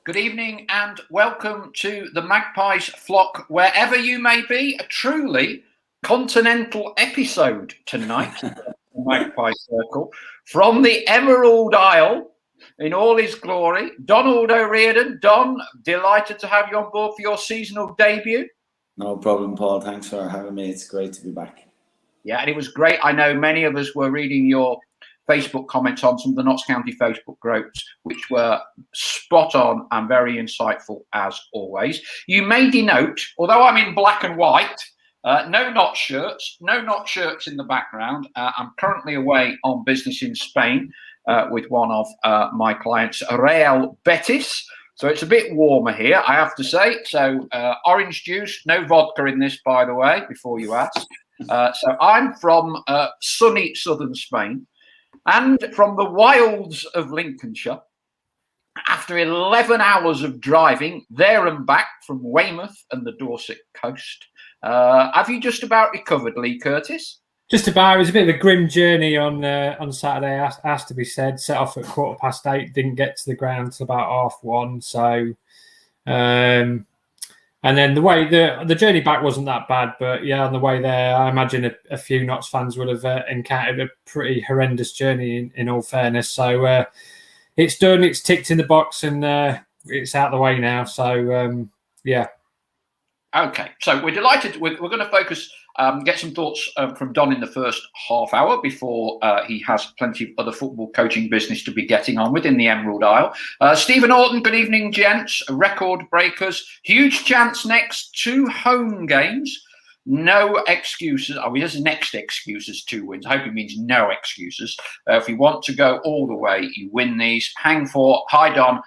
Good evening and welcome to the Magpies flock, wherever you may be. A truly continental episode tonight, the Magpie Circle, from the Emerald Isle in all his glory. Donald O'Riordan. Don, delighted to have you on board for your seasonal debut. No problem, Paul. Thanks for having me. It's great to be back. Yeah, and it was great. I know many of us were reading your Facebook comments on some of the Notts County Facebook groups, which were spot on and very insightful as always. You may denote, although I'm in black and white, no Notts shirts in the background. I'm currently away on business in Spain with one of my clients, Real Betis. So it's a bit warmer here, I have to say. So orange juice, no vodka in this, by the way, before you ask. So I'm from sunny southern Spain. And from the wilds of Lincolnshire, after 11 hours of driving there and back from Weymouth and the Dorset coast, have you just about recovered, Leigh Curtis? Just about. It was a bit of a grim journey on Saturday, has to be said. Set off at 8:15, didn't get to the ground till about 1:30. So, and then the journey back wasn't that bad, but yeah, on the way there, I imagine a few Notts fans would have encountered a pretty horrendous journey. In all fairness, so it's done, it's ticked in the box, and it's out the way now. So yeah. Okay, so we're delighted. We're going to focus, get some thoughts from Don in the first half hour before he has plenty of other football coaching business to be getting on with in the Emerald Isle. Stephen Orton, good evening, gents. Record breakers. Huge chance next, 2 home games. No excuses. I mean, there's next excuses, 2 wins. I hope it means no excuses. If you want to go all the way, you win these. Hang for. Hi, Don.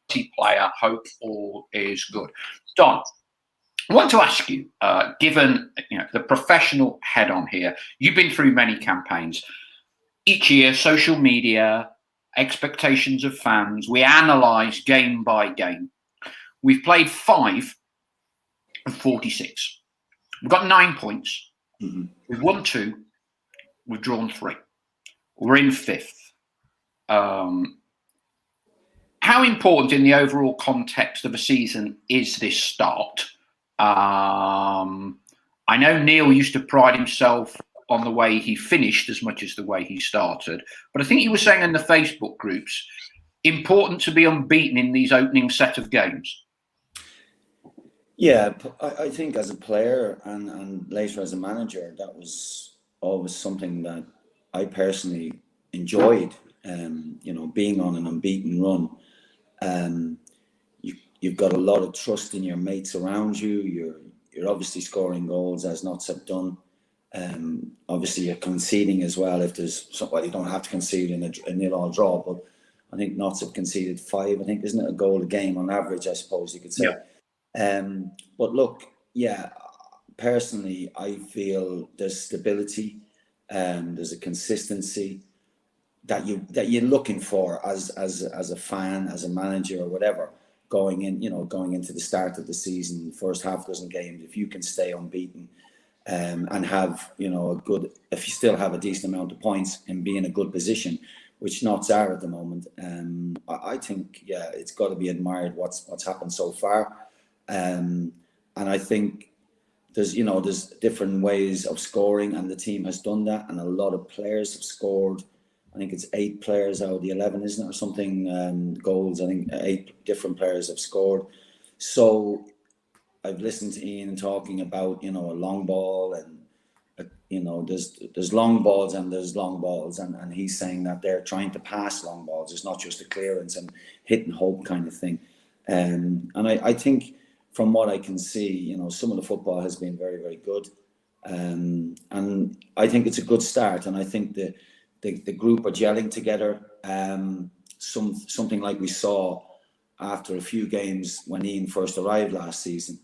Player. Hope all is good. Don, I want to ask you, given the professional head on here, you've been through many campaigns. Each year, social media, expectations of fans, we analyse game by game. We've played 5 of 46. We've got 9 points. Mm-hmm. We've won 2. We've drawn 3. We're in 5th. How important in the overall context of a season is this start? I know Neil used to pride himself on the way he finished as much as the way he started, but I think you were saying in the Facebook groups, important to be unbeaten in these opening set of games. Yeah, I think as a player and later as a manager, that was always something that I personally enjoyed, being on an unbeaten run. You've got a lot of trust in your mates around you. You're obviously scoring goals as Notts have done. Obviously, you're conceding as well. If there's somebody, you don't have to concede in a 0-0 draw. But I think Notts have conceded 5. I think, isn't it, a goal a game on average? I suppose you could say. Yeah. But look, yeah. Personally, I feel there's stability. There's a consistency that you're looking for as a fan, as a manager, or whatever. Going into the start of the season, first half dozen games, if you can stay unbeaten and have, if you still have a decent amount of points and be in a good position, which Notts are at the moment, I think, yeah, it's got to be admired what's happened so far. And I think there's different ways of scoring, and the team has done that, and a lot of players have scored. I think it's 8 players out of the 11, isn't it, or something, goals. I think 8 different players have scored. So I've listened to Ian talking about, a long ball, and, there's long balls and there's long balls. And he's saying that they're trying to pass long balls. It's not just a clearance and hit and hope kind of thing. And I think from what I can see, some of the football has been very, very good. And I think it's a good start. And I think the group are gelling together. Something like we saw after a few games when Ian first arrived last season.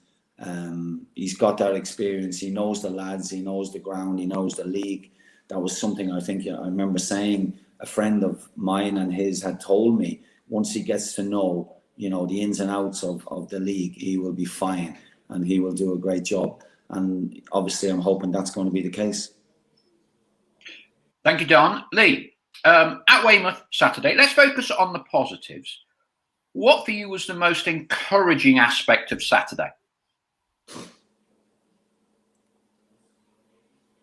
He's got that experience. He knows the lads. He knows the ground. He knows the league. That was something I think I remember saying. A friend of mine and his had told me, once he gets to know, the ins and outs of the league, he will be fine and he will do a great job. And obviously, I'm hoping that's going to be the case. Thank you, Don. Leigh, at Weymouth Saturday, let's focus on the positives. What for you was the most encouraging aspect of Saturday?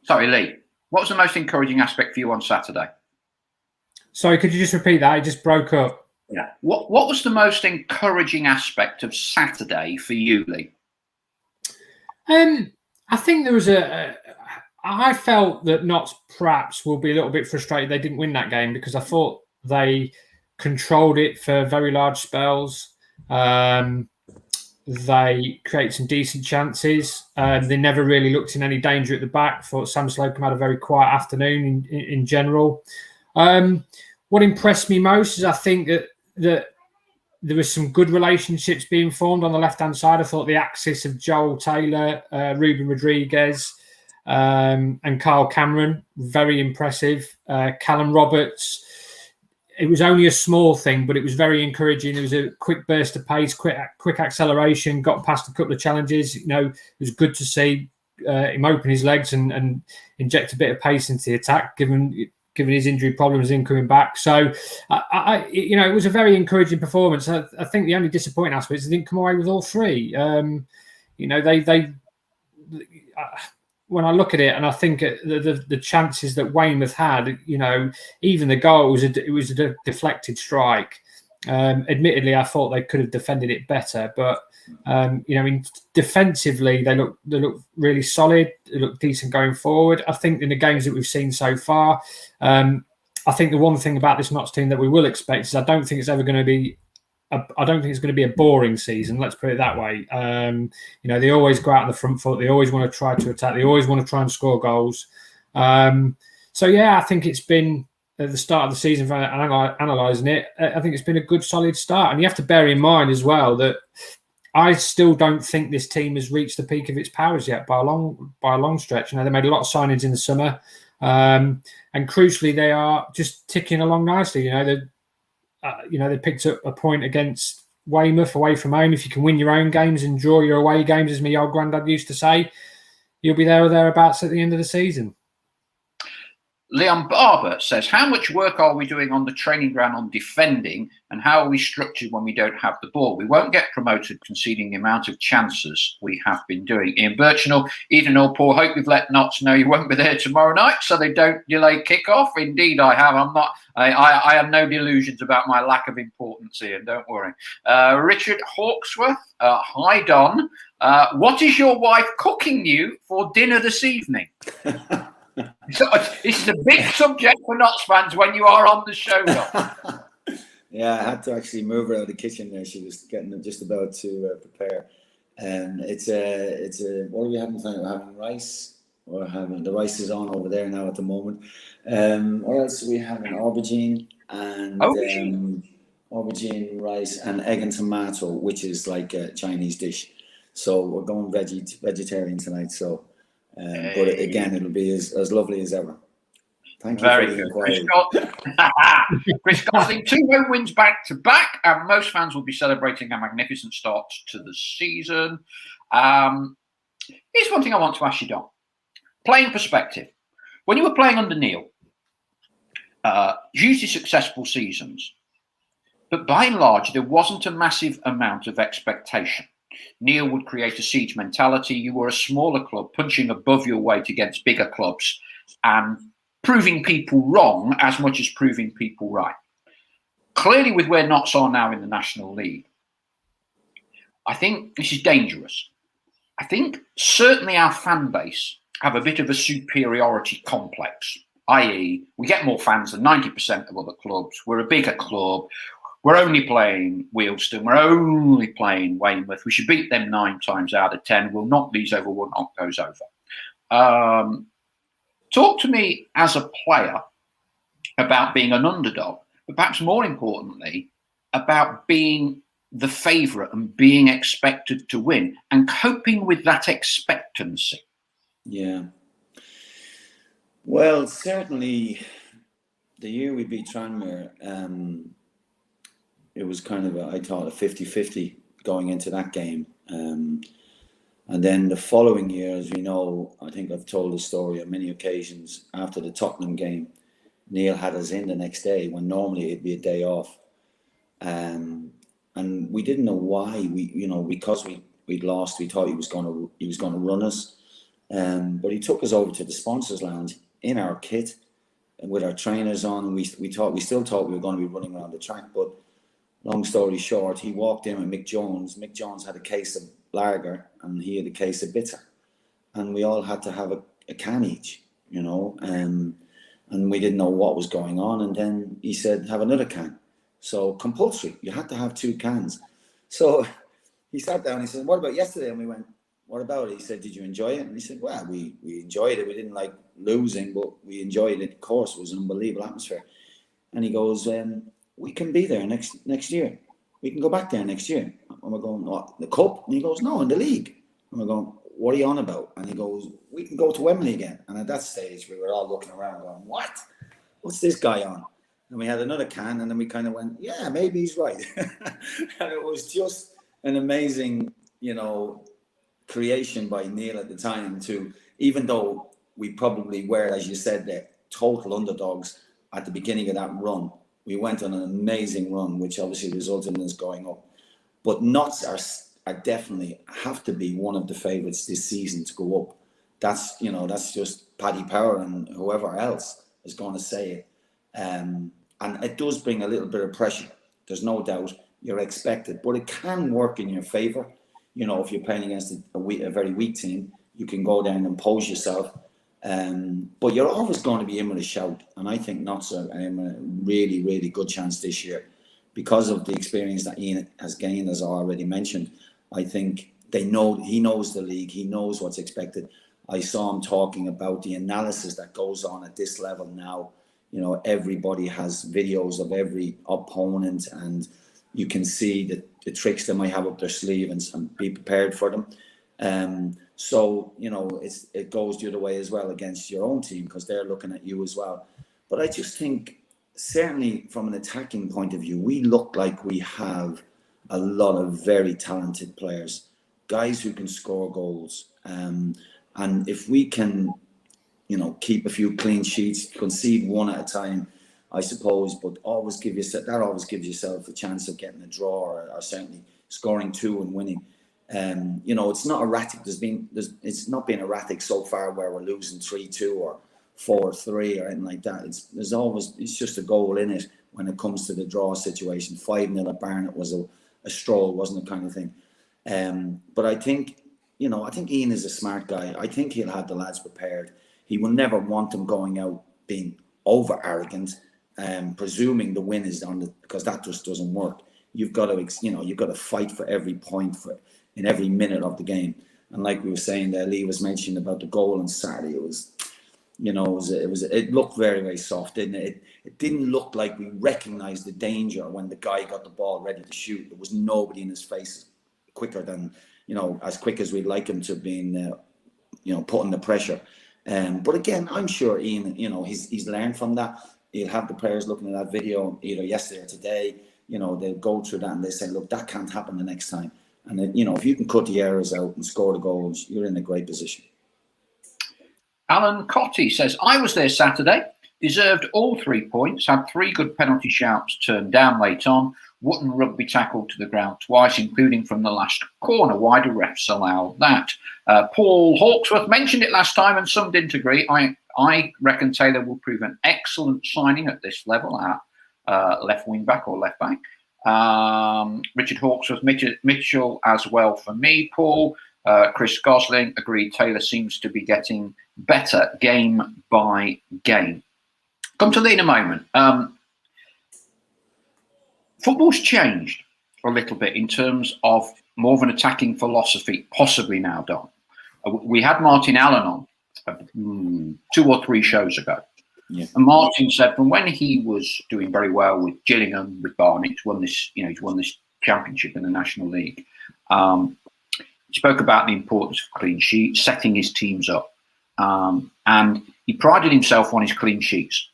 Sorry, Leigh. What was the most encouraging aspect for you on Saturday? Sorry, could you just repeat that? It just broke up. Yeah. What was the most encouraging aspect of Saturday for you, Leigh? I think there was I felt that Notts perhaps will be a little bit frustrated they didn't win that game, because I thought they controlled it for very large spells. They created some decent chances. They never really looked in any danger at the back. Thought Sam Slocum had a very quiet afternoon in general. What impressed me most is I think that there was some good relationships being formed on the left-hand side. I thought the axis of Joel Taylor, Ruben Rodriguez, and Carl Cameron, very impressive. Callum Roberts, it was only a small thing, but it was very encouraging. There was a quick burst of pace, quick acceleration, got past a couple of challenges. It was good to see him open his legs and inject a bit of pace into the attack, given his injury problems in coming back. So, it was a very encouraging performance. I think the only disappointing aspect is they didn't come away with all three. When I look at it and I think the chances that Weymouth had, even the goal, it was a deflected strike. Admittedly, I thought they could have defended it better, but defensively they look really solid. They look decent going forward. I think in the games that we've seen so far, I think the one thing about this Notts team that we will expect is I don't think it's going to be a boring season. Let's put it that way. They always go out on the front foot. They always want to try to attack. They always want to try and score goals. I think it's been at the start of the season, for analysing it, I think it's been a good, solid start. And you have to bear in mind as well that I still don't think this team has reached the peak of its powers yet by a long stretch. They made a lot of signings in the summer, and crucially, they are just ticking along nicely. They picked up a point against Weymouth away from home. If you can win your own games and draw your away games, as my old granddad used to say, you'll be there or thereabouts at the end of the season. Leon Barber says, how much work are we doing on the training ground on defending, and how are we structured when we don't have the ball? We won't get promoted conceding the amount of chances we have been doing. Ian Burchnall, Eden or Paul, hope you've let Notts know you won't be there tomorrow night so they don't delay kickoff. Indeed, I have. I have no delusions about my lack of importance, Ian, don't worry. Richard Hawksworth, hi Don. What is your wife cooking you for dinner this evening? So this is a big subject for Notts fans when you are on the show. Yeah, I had to actually move her out of the kitchen there. She was getting just about to prepare. It's what are we having tonight? We're having rice. The rice is on over there now at the moment. What else are we having? Aubergine and aubergine rice and egg and tomato, which is like a Chinese dish. So we're going vegetarian tonight. So. But again, it'll be as lovely as ever. Thank you. Very good. Chris Gosling, 2 home wins back to back, and most fans will be celebrating a magnificent start to the season. Here's one thing I want to ask you, Don. Playing perspective. When you were playing under Neil, hugely successful seasons, but by and large, there wasn't a massive amount of expectation. Neil would create a siege mentality. You were a smaller club, punching above your weight against bigger clubs and proving people wrong as much as proving people right. Clearly, with where Notts are now in the National League, I think this is dangerous. I think certainly our fan base have a bit of a superiority complex, i.e. we get more fans than 90% of other clubs. We're a bigger club. We're only playing Wealdstone. We're only playing Weymouth. We should beat them 9 times out of 10. We'll knock these over. We'll knock those over. Talk to me as a player about being an underdog, but perhaps more importantly, about being the favourite and being expected to win and coping with that expectancy. Yeah. Well, certainly the year we beat Tranmere, it was kind of, I thought, a 50-50 going into that game. And then the following year, as we know, I think I've told the story on many occasions, after the Tottenham game, Neil had us in the next day when normally it'd be a day off. And and we didn't know why. Because we'd lost, we thought he was going to run us. But he took us over to the sponsors lounge in our kit and with our trainers on. We still thought we were going to be running around the track. But long story short, he walked in with Mick Jones. Mick Jones had a case of lager and he had a case of bitter, and we all had to have a can each, and we didn't know what was going on. And then he said, have another can. So compulsory, you had to have 2 cans. So he sat down, he said, what about yesterday? And we went, what about it? He said, did you enjoy it? And he said, well, we enjoyed it. We didn't like losing, but we enjoyed it. Of course, it was an unbelievable atmosphere. And he goes, we can be there next year. We can go back there next year. And we're going, what, the cup? And he goes, no, in the league. And we're going, what are you on about? And he goes, we can go to Wembley again. And at that stage, we were all looking around going, what? What's this guy on? And we had another can, and then we kind of went, yeah, maybe he's right. And it was just an amazing, creation by Neil at the time to, even though we probably were, as you said, the total underdogs at the beginning of that run, we went on an amazing run, which obviously resulted in us going up. But Notts are definitely have to be one of the favourites this season to go up. That's just Paddy Power and whoever else is going to say it. And it does bring a little bit of pressure. There's no doubt. You're expected, but it can work in your favour. If you're playing against a very weak team, you can go down and impose yourself. But you're always going to be in with a shout. And I think Notts are in a really, really good chance this year because of the experience that Ian has gained, as I already mentioned. I think he knows the league. He knows what's expected. I saw him talking about the analysis that goes on at this level now. Everybody has videos of every opponent, and you can see the tricks they might have up their sleeve and be prepared for them. So it goes the other way as well against your own team because they're looking at you as well. But I just think, certainly from an attacking point of view, we look like we have a lot of very talented players, guys who can score goals. And if we can, keep a few clean sheets, concede one at a time, I suppose, but always gives yourself a chance of getting a draw or certainly scoring 2 and winning. It's not erratic. It's not been erratic so far where we're losing 3-2 or 4-3 or anything like that. It's just a goal in it when it comes to the draw situation. 5-0 at Barnet was a stroll, wasn't it, kind of thing. But I think Ian is a smart guy. I think he'll have the lads prepared. He will never want them going out being over arrogant, presuming the win is on because that just doesn't work. You've got to fight for every point in every minute of the game. And like we were saying there, Leigh was mentioning about the goal on Saturday. It looked very, very soft, didn't it? It didn't look like we recognised the danger when the guy got the ball ready to shoot. There was nobody in his face quicker than, as quick as we'd like him to be, putting the pressure. But again, I'm sure Ian, he's learned from that. He'll have the players looking at that video either yesterday or today. They'll go through that and they say, look, that can't happen the next time. And then, if you can cut the errors out and score the goals, you're in a great position. Alan Cotty says, I was there Saturday, deserved all 3 points, had 3 good penalty shouts turned down late on, Wotton rugby tackled to the ground twice, including from the last corner. Why do refs allow that? Paul Hawksworth mentioned it last time and some didn't agree. I reckon Taylor will prove an excellent signing at this level at left wing back or left back. Richard Hawksworth, Mitchell as well for me. Paul, Chris Gosling agreed Taylor seems to be getting better game by game. Come to Leigh in a moment. Football's changed a little bit in terms of more of an attacking philosophy, possibly now, Don. We had Martin Allen on 2 or 3 shows ago. Yeah. And Martin said from when he was doing very well with Gillingham, with Barnet, he's won this championship in the National League. He spoke about the importance of clean sheets, setting his teams up. And he prided himself on his clean sheets.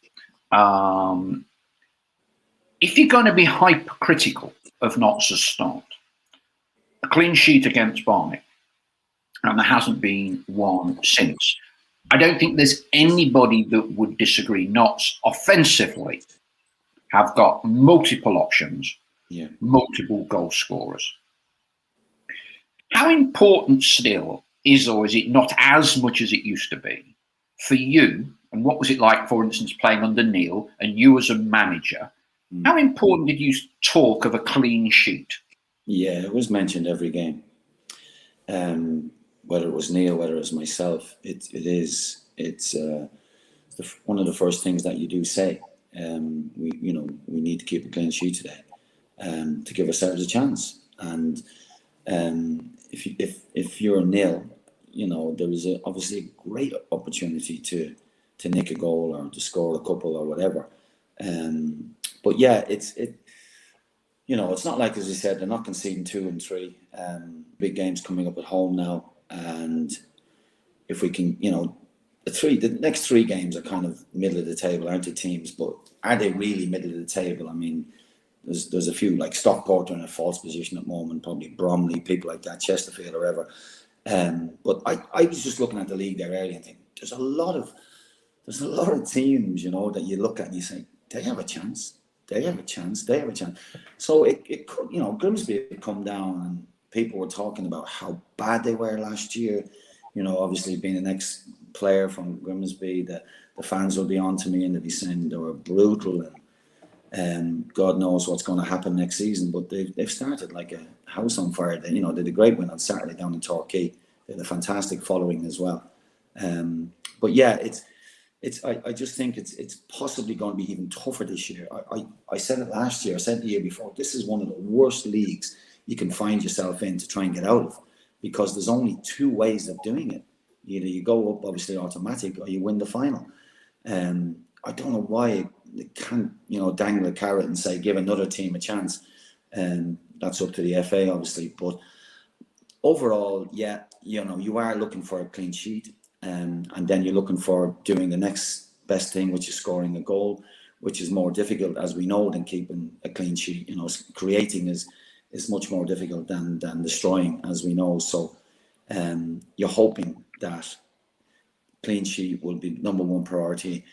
If you're going to be hypercritical of Notts' start, a clean sheet against Barnet, and there hasn't been one since. I don't think there's anybody that would disagree. Notts offensively have got multiple options. multiple goal scorers. How important still is, or is it not as much as it used to be for you? And what was it like, for instance, playing under Neil and you as a manager? How important did you talk of a clean sheet? Yeah, it was mentioned every game. Whether it was Neil, whether it was myself, it's one of the first things that you do say. We need to keep a clean sheet today, to give ourselves a chance. And if you're nil, there is obviously a great opportunity to nick a goal or to score a couple or whatever. But yeah, it's not like, as you said, they're not conceding 2 and 3. Big games coming up at home now, and if we can, the next 3 games are kind of middle of the table, aren't they, teams? But are they really middle of the table? I mean, there's a few, like Stockport are in a false position at the moment, probably Bromley, people like that, Chesterfield or whatever. But I was just looking at the league there earlier and thinking, there's a lot of teams, that you look at and you say, they have a chance. They have a chance. So it could, Grimsby had come down and people were talking about how bad they were last year. Obviously being an ex-player from Grimsby, the fans will be on to me and they'll be saying they were brutal and God knows what's going to happen next season. But they've started like a house on fire. They did a great win on Saturday down in Torquay. They had a fantastic following as well. But yeah, I just think it's possibly going to be even tougher this year. I said it last year, I said the year before, this is one of the worst leagues you can find yourself in to try and get out of, because there's only 2 ways of doing it. Either you go up, obviously automatic, or you win the final. I don't know why they can't, dangle a carrot and say, give another team a chance. That's up to the FA, obviously. But overall, yeah, you are looking for a clean sheet. And then you're looking for doing the next best thing, which is scoring a goal, which is more difficult, as we know, than keeping a clean sheet. Creating is much more difficult than destroying, as we know. So you're hoping that clean sheet will be number 1 priority.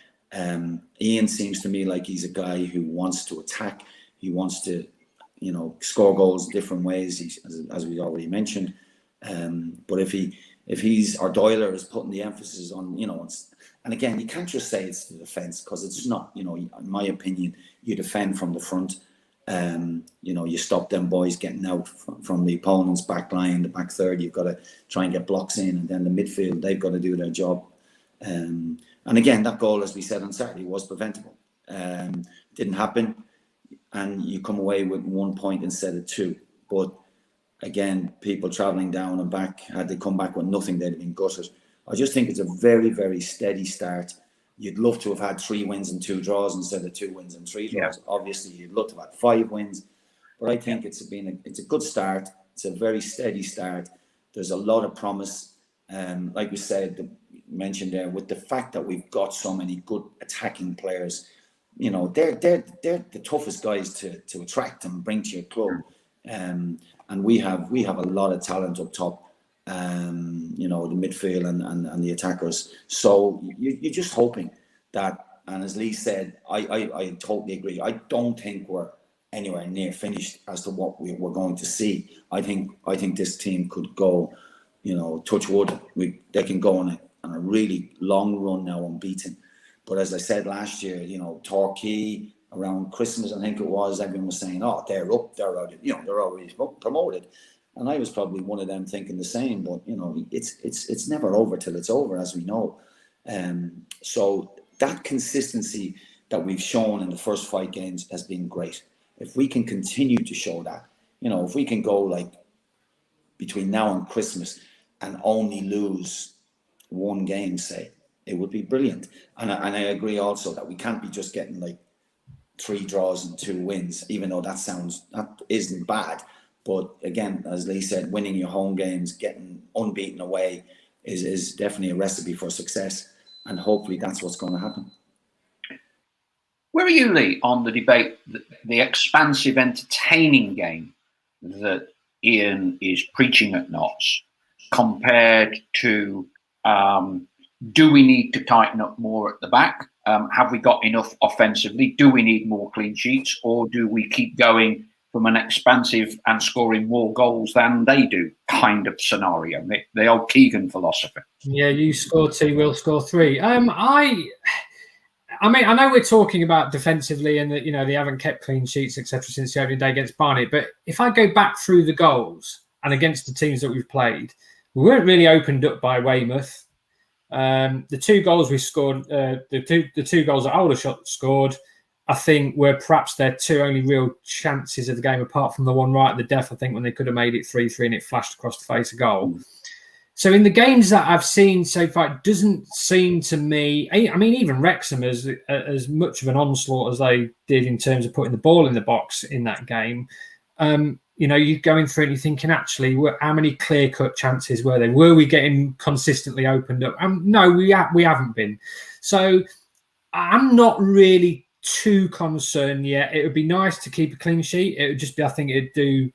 Ian seems to me like he's a guy who wants to attack. He wants to, score goals different ways, as we already mentioned. But if he's, or Doyler is putting the emphasis on, and again, you can't just say it's the defence, because it's not, in my opinion, you defend from the front. You stop them boys getting out from the opponent's back line, the back third. You've got to try and get blocks in, and then the midfield, they've got to do their job. And again, that goal, as we said on Saturday, was preventable. Didn't happen, and you come away with 1 point instead of 2. But again, people travelling down and back, had they come back with nothing, they'd have been gutted. I just think it's a very, very steady start. You'd love to have had 3 wins and 2 draws instead of 2 wins and 3 draws. Yeah. Obviously, you'd love to have had 5 wins. But I think it's a good start. It's a very steady start. There's a lot of promise. Like we said, mentioned there, with the fact that we've got so many good attacking players, they're the toughest guys to attract and bring to your club. And we have a lot of talent up top, the midfield and the attackers. So you're just hoping that, and as Leigh said, I totally agree. I don't think we're anywhere near finished as to what we're going to see. I think this team could go, touch wood, they can go on a really long run now, unbeaten. But as I said last year, Torquay, around Christmas, I think it was, everyone was saying, "Oh, they're up, they're out, they're already promoted." And I was probably one of them thinking the same. But it's never over till it's over, as we know. So that consistency that we've shown in the first 5 games has been great. If we can continue to show that, if we can go like between now and Christmas and only lose 1 game, say, it would be brilliant. And I agree also that we can't be just getting like 3 draws and 2 wins, even though that isn't bad. But again, as Leigh said, winning your home games, getting unbeaten away is definitely a recipe for success. And hopefully that's what's going to happen. Where are you, Leigh, on the debate, the expansive, entertaining game that Ian is preaching at Notts, compared to do we need to tighten up more at the back? Have we got enough offensively? Do we need more clean sheets, or do we keep going from an expansive and scoring more goals than they do kind of scenario. The old Keegan philosophy. Yeah, you score 2, we'll score 3. I mean, I know we're talking about defensively and that, they haven't kept clean sheets, etc., since the opening day against Barnet. But if I go back through the goals and against the teams that we've played, we weren't really opened up by Weymouth. The 2 goals we scored, the two goals that Aldershot scored, I think were perhaps their 2 only real chances of the game, apart from the one right at the death, I think, when they could have made it 3-3 and it flashed across the face of goal. So in the games that I've seen so far, it doesn't seem to me, I mean, even Wrexham, as much of an onslaught as they did in terms of putting the ball in the box in that game, you're going through it and you're thinking, actually, how many clear-cut chances were there? Were we getting consistently opened up? No, we haven't been. So I'm not really too concerned yet. It would be nice to keep a clean sheet. It would just be, I think it'd do,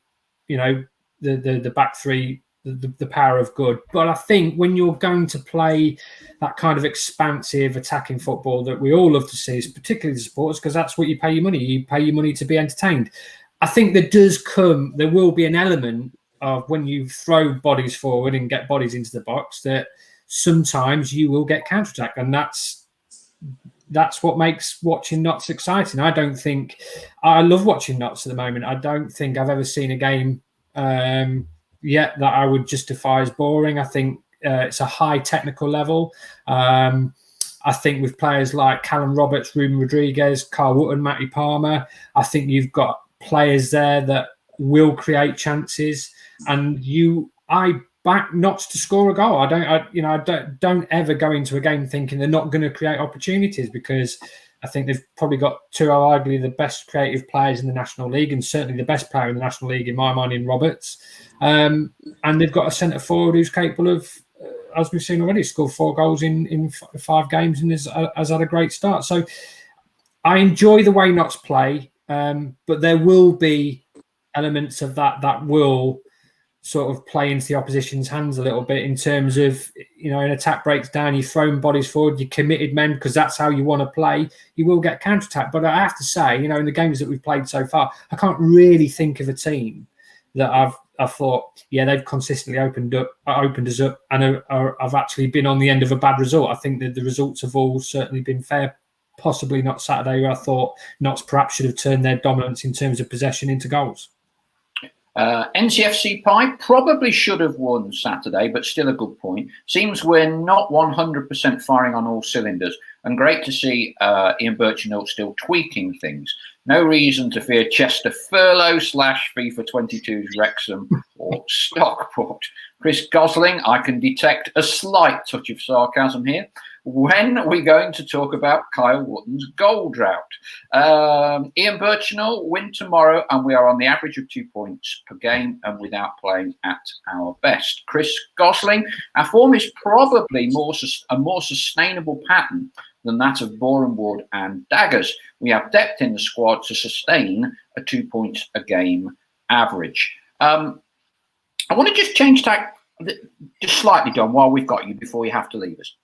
the back three, the power of good. But I think when you're going to play that kind of expansive attacking football that we all love to see, particularly the supporters, because that's what you pay your money. You pay your money to be entertained. I think there will be an element of when you throw bodies forward and get bodies into the box that sometimes you will get counter-attack. And that's what makes watching Notts exciting. I love watching Notts at the moment. I don't think I've ever seen a game yet that I would justify as boring. I think it's a high technical level. I think with players like Callum Roberts, Ruben Rodriguez, Carl Wootton, Matty Palmer, I think you've got players there that will create chances. And I back Notts to score a goal. I don't ever go into a game thinking they're not going to create opportunities, because I think they've probably got two, arguably the best creative players in the National League, and certainly the best player in the National League in my mind in Roberts. And they've got a centre forward who's capable of, as we've seen already, scored 4 goals in 5 games and has had a great start. So I enjoy the way Notts play, but there will be elements of that will sort of play into the opposition's hands a little bit, in terms of, an attack breaks down, you're throwing bodies forward, you're committed men, because that's how you want to play. You will get counter-attack. But I have to say, in the games that we've played so far, I can't really think of a team that I've thought, they've consistently opened us up and I've actually been on the end of a bad result. I think that the results have all certainly been fair. Possibly not Saturday, where I thought Notts perhaps should have turned their dominance in terms of possession into goals. NCFC Pie probably should have won Saturday, but still a good point. Seems we're not 100% firing on all cylinders, and great to see Ian Burchnall still tweaking things. No reason to fear Chester furlough / FIFA 22's Wrexham or Stockport. Chris Gosling, I can detect a slight touch of sarcasm here. When are we going to talk about Kyle Wootton's goal drought? Ian Burchnall, win tomorrow, and we are on the average of 2 points per game and without playing at our best. Chris Gosling, our form is probably a more sustainable pattern than that of Boreham Wood and Daggers. We have depth in the squad to sustain a 2 points a game average. I want to just change tack just slightly, Don, while we've got you, before you have to leave us.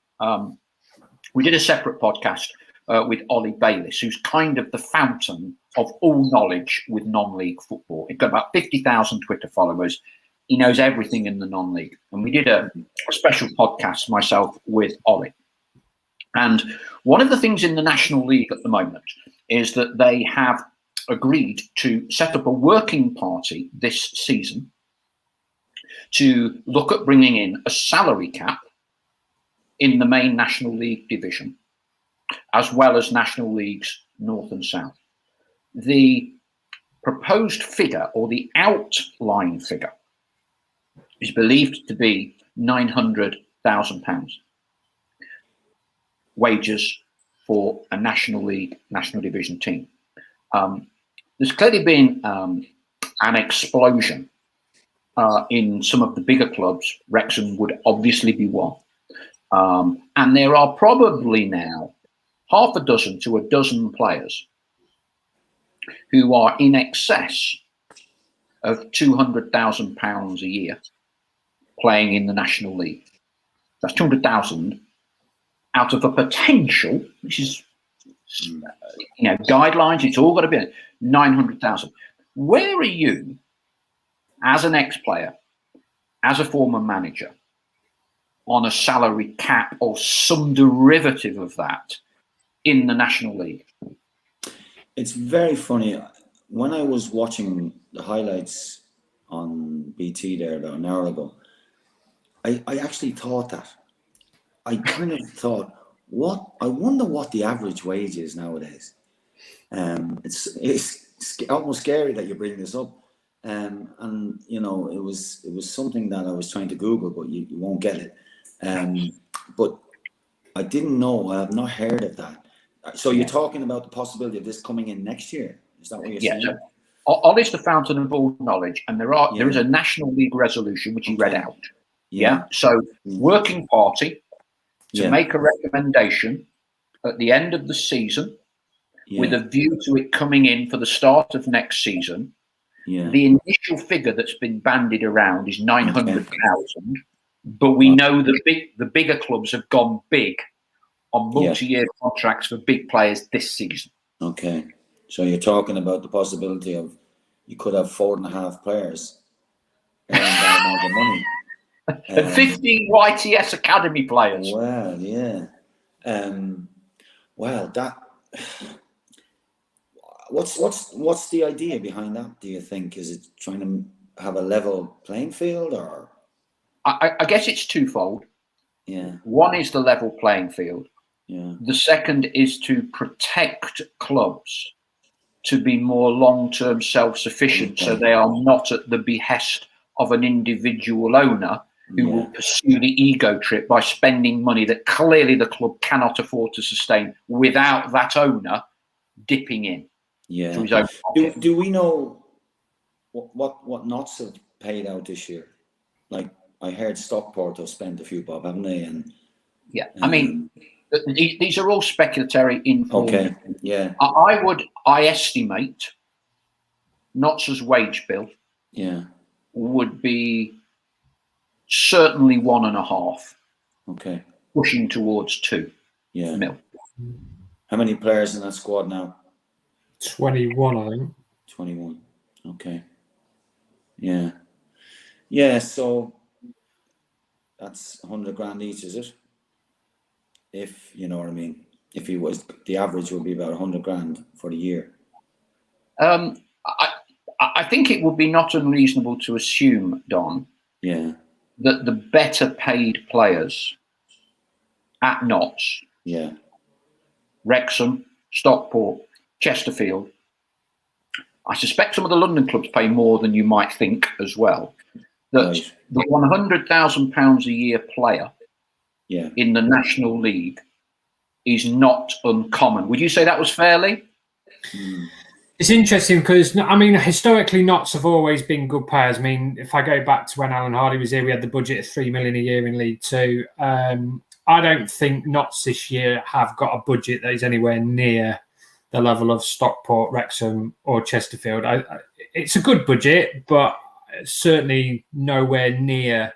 We did a separate podcast with Ollie Bayliss, who's kind of the fountain of all knowledge with non-league football. He's got about 50,000 Twitter followers. He knows everything in the non-league. And we did a special podcast, myself, with Ollie. And one of the things in the National League at the moment is that they have agreed to set up a working party this season to look at bringing in a salary cap in the main National League division, as well as National Leagues North and South. The proposed figure, or the outline figure, is believed to be £900,000 wages for a National League, National Division team. There's clearly been an explosion in some of the bigger clubs. Wrexham would obviously be one. And there are probably now half a dozen to a dozen players who are in excess of £200,000 a year playing in the National League. That's 200,000 out of a potential, which is, guidelines. It's all got to be 900,000. Where are you, as an ex-player, as a former manager, on a salary cap or some derivative of that in the National League? It's very funny. When I was watching the highlights on BT there about an hour ago, I actually thought that. I kind of thought, I wonder what the average wage is nowadays. It's almost scary that you bring this up. And you know, it was something that I was trying to Google, but you won't get it. But I didn't know. I have not heard of that. So you're talking about the possibility of this coming in next year? Is that what you're saying? So, Ollie's the fountain of all knowledge, and there is a National League resolution which he read out. Yeah. So working party to make a recommendation at the end of the season with a view to it coming in for the start of next season. The initial figure that's been bandied around is 900,000, but we know the bigger clubs have gone big on multi-year contracts for big players this season. Okay, so you're talking about the possibility of you could have 4.5 players earning that amount of money. And 15 YTS Academy players. Well, yeah. Well, that. What's the idea behind that? Do you think is it trying to have a level playing field, or? I guess it's twofold. Yeah. One is the level playing field. Yeah. The second is to protect clubs to be more long-term self-sufficient, so they are not at the behest of an individual owner who will pursue the ego trip by spending money that clearly the club cannot afford to sustain without that owner dipping in. Yeah. To his own pocket. Do we know what Notts have paid out this year? Like, I heard Stockport have spent a few bob, haven't they? And I mean, these are all speculatory informal. Okay. Yeah. I estimate Notts' wage bill would be certainly 1.5. Okay. Pushing towards 2 mil. How many players in that squad now? 21, I think. 21. Okay. Yeah. Yeah, so that's 100 grand each, is it? If you know what I mean. If he was, the average would be about 100 grand for the year. I think it would be not unreasonable to assume, Don, that the better paid players at Notts, Wrexham, Stockport, Chesterfield, I suspect some of the London clubs pay more than you might think as well. That the £100,000 a year player in the National League is not uncommon. Would you say that was fairly? It's interesting because, I mean, historically, Notts have always been good players. I mean, if I go back to when Alan Hardy was here, we had the budget of 3 million a year in League Two. I don't think Notts this year have got a budget that is anywhere near the level of Stockport, Wrexham or Chesterfield. It's a good budget, but certainly nowhere near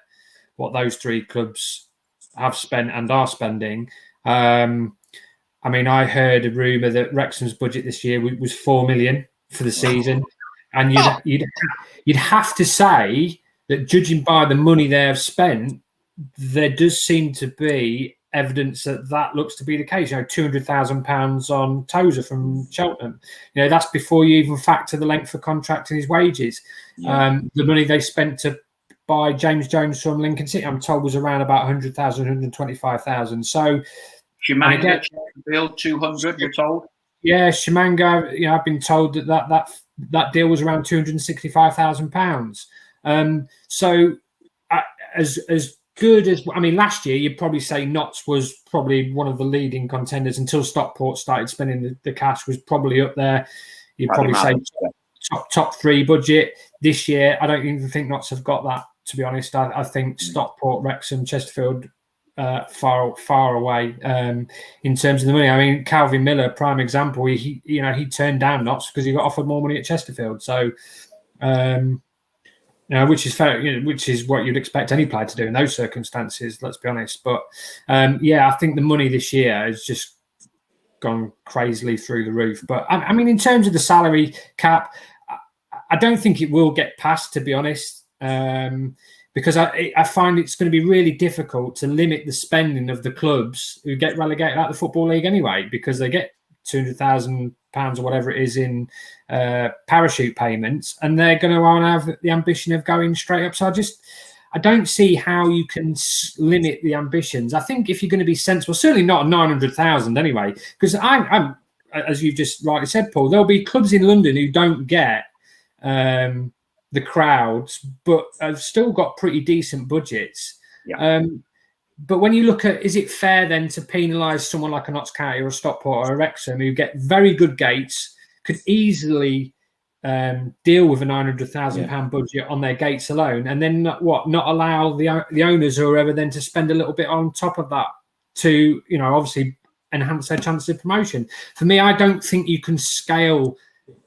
what those three clubs have spent and are spending. I mean, I heard a rumour that Wrexham's budget this year was 4 million for the season, and you'd have to say that, judging by the money they have spent, there does seem to be evidence that looks to be the case. You know, £200,000 on Tozer from Cheltenham. You know, that's before you even factor the length of contract and his wages. The money they spent to buy James Jones from Lincoln City, I'm told, was around about 100,000, 125,000. So, Shimanga, Chesterfield, 200, we're told. Yeah, Shimanga, you know, I've been told that deal was around £265,000. So, as good as, I mean, last year you'd probably say Notts was probably one of the leading contenders until Stockport started spending the cash, was probably up there. You'd probably say top 3 budget. This year, I don't even think Notts have got that, to be honest. I think Stockport, Wrexham, Chesterfield, far away in terms of the money. I mean, Calvin Miller, prime example. He turned down Notts because he got offered more money at Chesterfield. So, which is fair, which is what you'd expect any player to do in those circumstances. Let's be honest. But I think the money this year has just gone crazily through the roof. But I mean, in terms of the salary cap, I don't think it will get passed, to be honest, because I find it's going to be really difficult to limit the spending of the clubs who get relegated out of the Football League anyway, because they get £200,000 or whatever it is in parachute payments, and they're going to want to have the ambition of going straight up. So I don't see how you can limit the ambitions. I think if you're going to be sensible, certainly not 900,000 anyway, because I'm, as you've just rightly said, Paul, there'll be clubs in London who don't get the crowds, but have still got pretty decent budgets. Yeah. But when you look at, is it fair then to penalise someone like a Notts County or a Stockport or a Wrexham who get very good gates, could easily deal with a £900,000 budget on their gates alone, and then not allow the owners or whoever then to spend a little bit on top of that to, obviously enhance their chances of promotion? For me, I don't think you can scale,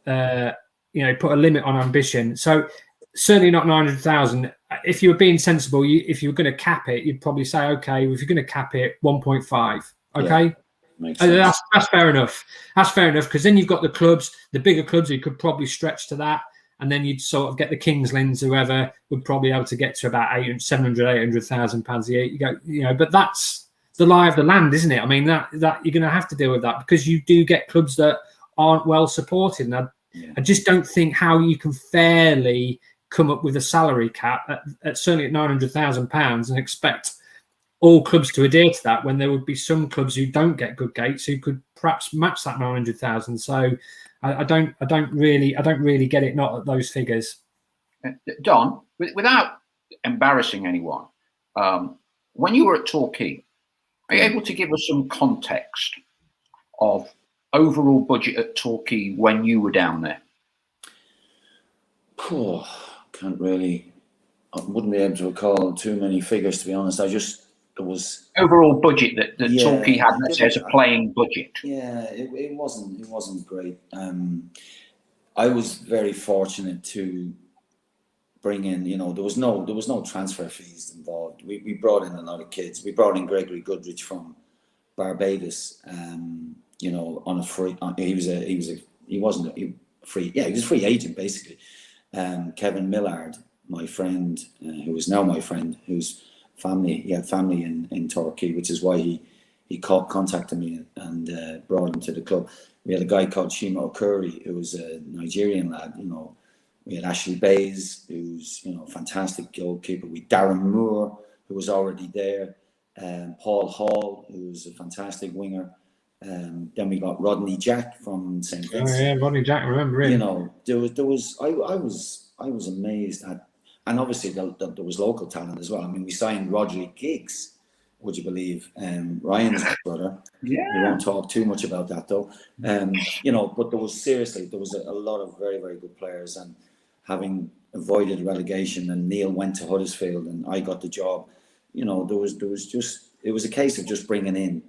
put a limit on ambition. So certainly not 900,000. If you were being sensible, if you were going to cap it, you'd probably say, okay, if you're going to cap it, 1.5. Okay. Yeah, that's fair enough. That's fair enough, because then you've got the clubs, the bigger clubs, who could probably stretch to that, and then you'd sort of get the Kings Lynn's, whoever would probably be able to get to about £800,000 a year. You go, but that's the lie of the land, isn't it? I mean, that you're going to have to deal with that, because you do get clubs that aren't well supported. And I just don't think how you can fairly come up with a salary cap at certainly at £900,000 and expect all clubs to adhere to that, when there would be some clubs who don't get good gates who could perhaps match that 900,000. So I don't really get it, not at those figures. Don, without embarrassing anyone, when you were at Torquay, are you able to give us some context of overall budget at Torquay when you were down there? I wouldn't be able to recall too many figures, to be honest. It was overall budget that Torquay had, let's say, as a playing budget. Yeah, it wasn't great. I was very fortunate to bring in, there was no transfer fees involved. We brought in a lot of kids. We brought in Gregory Goodrich from Barbados, on a free. He was a free agent basically. Kevin Millard, my friend, who is now my friend, he had family in Torquay, which is why he contacted me and brought him to the club. We had a guy called Shima Okuri, who was a Nigerian lad. We had Ashley Bays, who's a fantastic goalkeeper. We Darren Moore, who was already there. Paul Hall, who was a fantastic winger. Then we got Rodney Jack from St. Vincent. Oh yeah, Rodney Jack, I remember him. I was amazed at. And obviously, there was local talent as well. I mean, we signed Roderick Giggs, would you believe? Ryan's brother. Yeah. We won't talk too much about that, though. But there was a lot of very, very good players. And having avoided relegation, and Neil went to Huddersfield, and I got the job. It was a case of just bringing in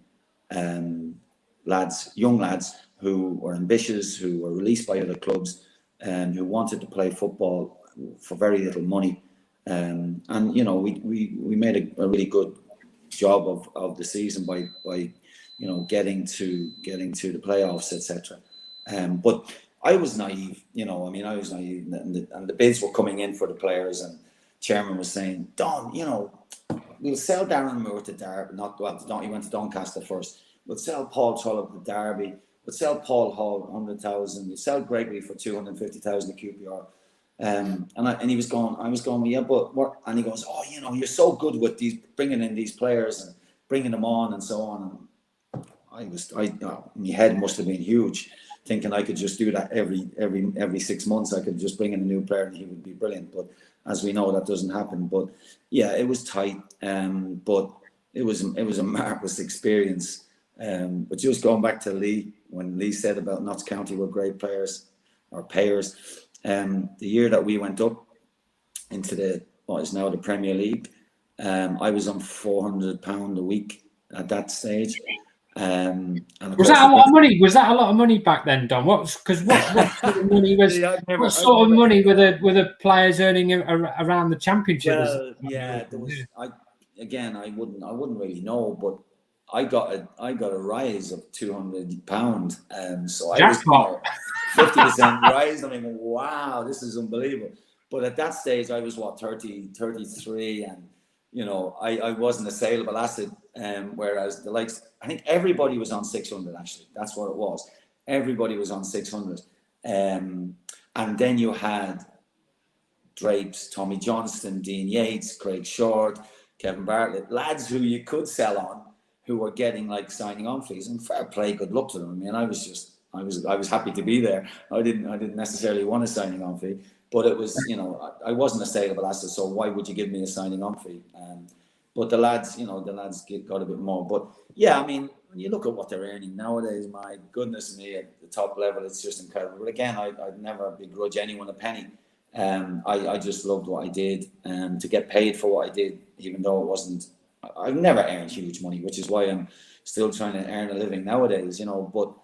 young lads who were ambitious, who were released by other clubs, and who wanted to play football for very little money, and we made a really good job of the season by getting to the playoffs, etc. But I was naive, I was naive, and the bids were coming in for the players, and chairman was saying, Don, we'll sell Darren Moore to Derby. He went to Doncaster first. We'll sell Paul Trollope to Derby. We'll sell Paul Hall 100,000. We'll sell Gregory for 250,000 at QPR. And he was going, I was going, yeah, but what? And he goes, oh, you're so good with these, bringing in these players and bringing them on and so on. And my head must have been huge, thinking I could just do that every 6 months. I could just bring in a new player and he would be brilliant. But as we know, that doesn't happen. But yeah, it was tight. But it was a marvelous experience. But just going back to Leigh, when Leigh said about Notts County were great players or payers. The year that we went up into what is now the Premier League, I was on £400 a week at that stage. Was that a lot of money? Was that a lot of money back then, Don? What sort of money was? What sort of money were the players earning around the championship? Well, yeah, there was. I wouldn't really know, but I got a rise of £200, so I was 50% rise. I'm thinking, wow, this is unbelievable. But at that stage, I was 30, 33, and you know, I wasn't a saleable asset. Whereas the likes, I think everybody was on 600. Actually, that's what it was. Everybody was on 600, and then you had Drapes, Tommy Johnston, Dean Yates, Craig Short, Kevin Bartlett, lads who you could sell on, who were getting like signing on fees, and fair play, good luck to them. I mean, I was happy to be there. I didn't necessarily want a signing on fee, but it was, you know, I wasn't a saleable asset, so why would you give me a signing on fee? But the lads got a bit more. But yeah, I mean, when you look at what they're earning nowadays, my goodness me, at the top level, it's just incredible. But again, I'd never begrudge anyone a penny. I just loved what I did, and to get paid for what I did, even though it wasn't, I've never earned huge money, which is why I'm still trying to earn a living nowadays, you know, but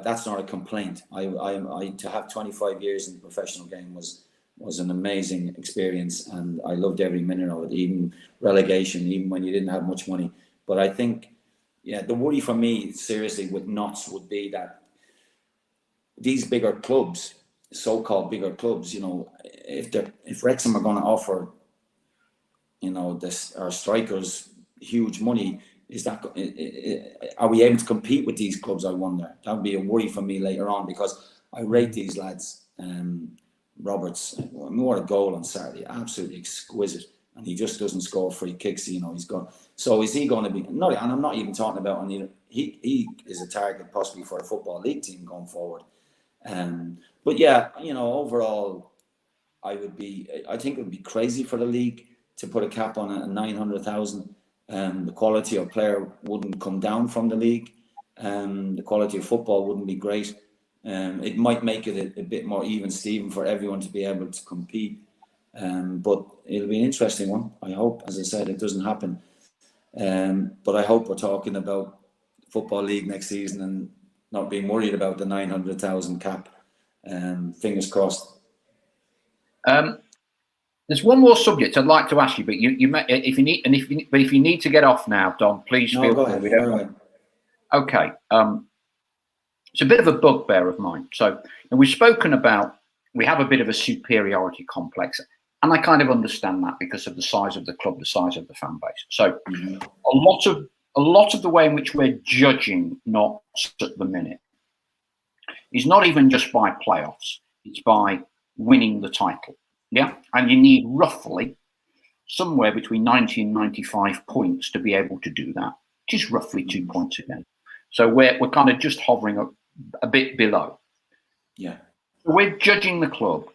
that's not a complaint. I to have 25 years in the professional game was an amazing experience, and I loved every minute of it, even relegation, even when you didn't have much money. But I think, yeah, the worry for me, seriously, with Notts would be that these bigger clubs, so-called bigger clubs, you know, if Wrexham are going to offer, you know, our strikers huge money, are we able to compete with these clubs? I wonder. That would be a worry for me later on, because I rate these lads. Roberts, what a goal on Saturday, absolutely exquisite, and he just doesn't score free kicks. You know, he's got. So is he going to be? No, and I'm not even talking about on either. He is a target possibly for a football league team going forward. But yeah, you know, overall, I think it would be crazy for the league to put a cap on it at 900,000. The quality of player wouldn't come down from the league. The quality of football wouldn't be great. It might make it a bit more even Steven for everyone to be able to compete. But it'll be an interesting one. I hope, as I said, it doesn't happen. But I hope we're talking about Football League next season and not being worried about the 900,000 cap. Fingers crossed. There's one more subject I'd like to ask you, but if you need to get off now, Don, please feel free. Okay. It's a bit of a bugbear of mine. So, and we've spoken about, we have a bit of a superiority complex, and I kind of understand that because of the size of the club, the size of the fan base. So, a lot of the way in which we're judging Notts at the minute is not even just by playoffs; it's by winning the title. Yeah, and you need roughly somewhere between 90 and 95 points to be able to do that, which is roughly 2 points a game. So we're kind of just hovering up a bit below. Yeah, we're judging the club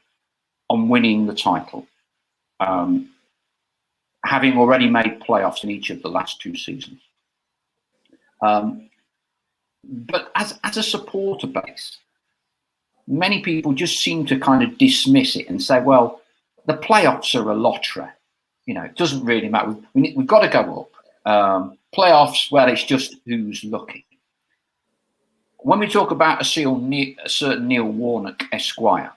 on winning the title, having already made playoffs in each of the last 2 seasons. But as a supporter base, many people just seem to kind of dismiss it and say, well, the playoffs are a lottery. You know, it doesn't really matter. We've got to go up. Playoffs, well, it's just who's lucky. When we talk about a certain Neil Warnock Esquire,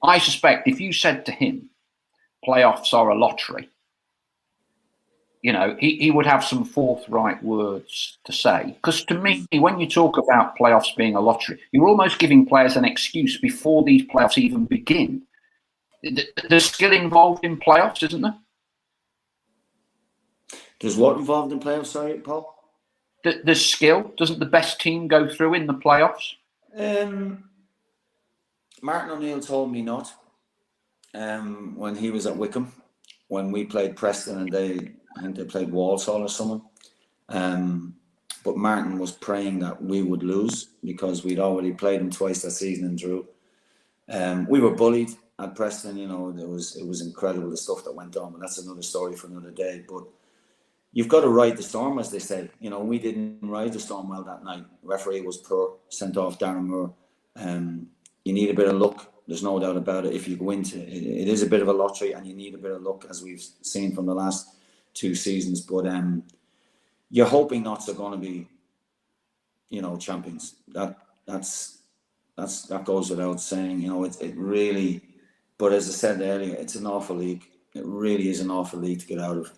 I suspect if you said to him, playoffs are a lottery, you know, he would have some forthright words to say. Because to me, when you talk about playoffs being a lottery, you're almost giving players an excuse before these playoffs even begin. There's skill involved in playoffs, isn't there? There's what involved in playoffs, sorry, Paul? There's skill. Doesn't the best team go through in the playoffs? Martin O'Neill told me not. When he was at Wickham, when we played Preston and I think they played Walsall or someone. But Martin was praying that we would lose because we'd already played them twice that season and drew. We were bullied at Preston, you know, it was incredible, the stuff that went on, but that's another story for another day. But you've got to ride the storm, as they say. You know, we didn't ride the storm well that night. Referee was poor, sent off Darren Moore. You need a bit of luck. There's no doubt about it. If you go into it, it is a bit of a lottery, and you need a bit of luck, as we've seen from the last 2 seasons. But you're hoping Notts are going to be, you know, champions. That goes without saying. You know, it really. But as I said earlier, it's an awful league. It really is an awful league to get out of.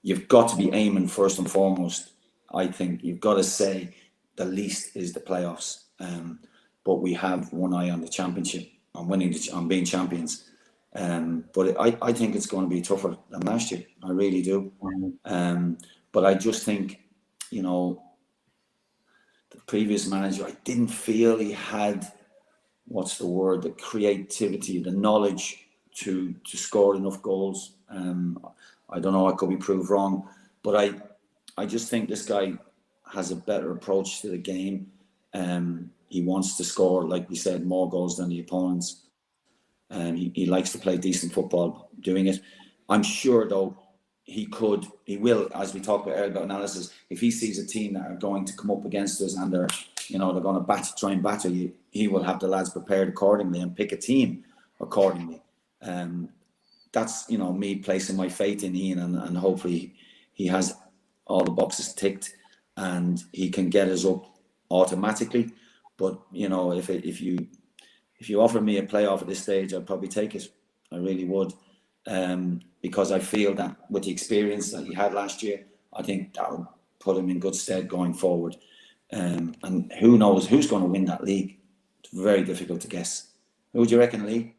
You've got to be aiming first and foremost. I think you've got to say the least is the playoffs. but we have one eye on the championship, on winning, on being champions. But I think it's going to be tougher than last year. I really do. But I just think, you know, the previous manager, I didn't feel he had, what's the word, the creativity, the knowledge to score enough goals. I don't know, I could be proved wrong, but I just think this guy has a better approach to the game. He wants to score, like we said, more goals than the opponents. He likes to play decent football doing it. I'm sure, though, he will, as we talked about earlier about analysis, if he sees a team that are going to come up against us and they're going to try and batter you, he will have the lads prepared accordingly and pick a team accordingly. That's, me placing my faith in Ian, and hopefully he has all the boxes ticked and he can get us up automatically. But, if you offer me a playoff at this stage, I'd probably take it. I really would. Because I feel that with the experience that he had last year, I think that would put him in good stead going forward. And who knows who's going to win that league? It's very difficult to guess. Who would you reckon, Leigh?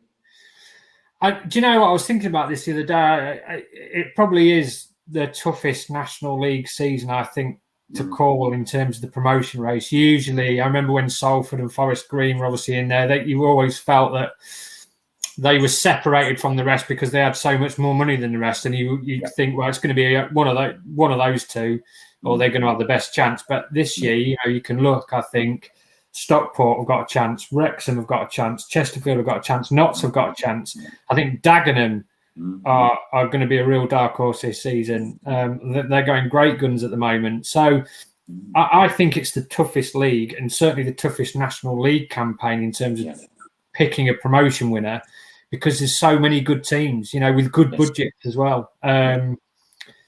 Do you know what? I was thinking about this the other day. It probably is the toughest National League season, I think, to call in terms of the promotion race. Usually, I remember when Salford and Forest Green were obviously in there, that you always felt that they were separated from the rest because they had so much more money than the rest, and you think, well, it's going to be one of those two, or they're going to have the best chance. But this year, you can look. I think Stockport have got a chance, Wrexham have got a chance, Chesterfield have got a chance, Notts have got a chance. I think Dagenham are going to be a real dark horse this season. They're going great guns at the moment. So I think it's the toughest league, and certainly the toughest National League campaign in terms of picking a promotion winner, because there's so many good teams, with good budgets as well.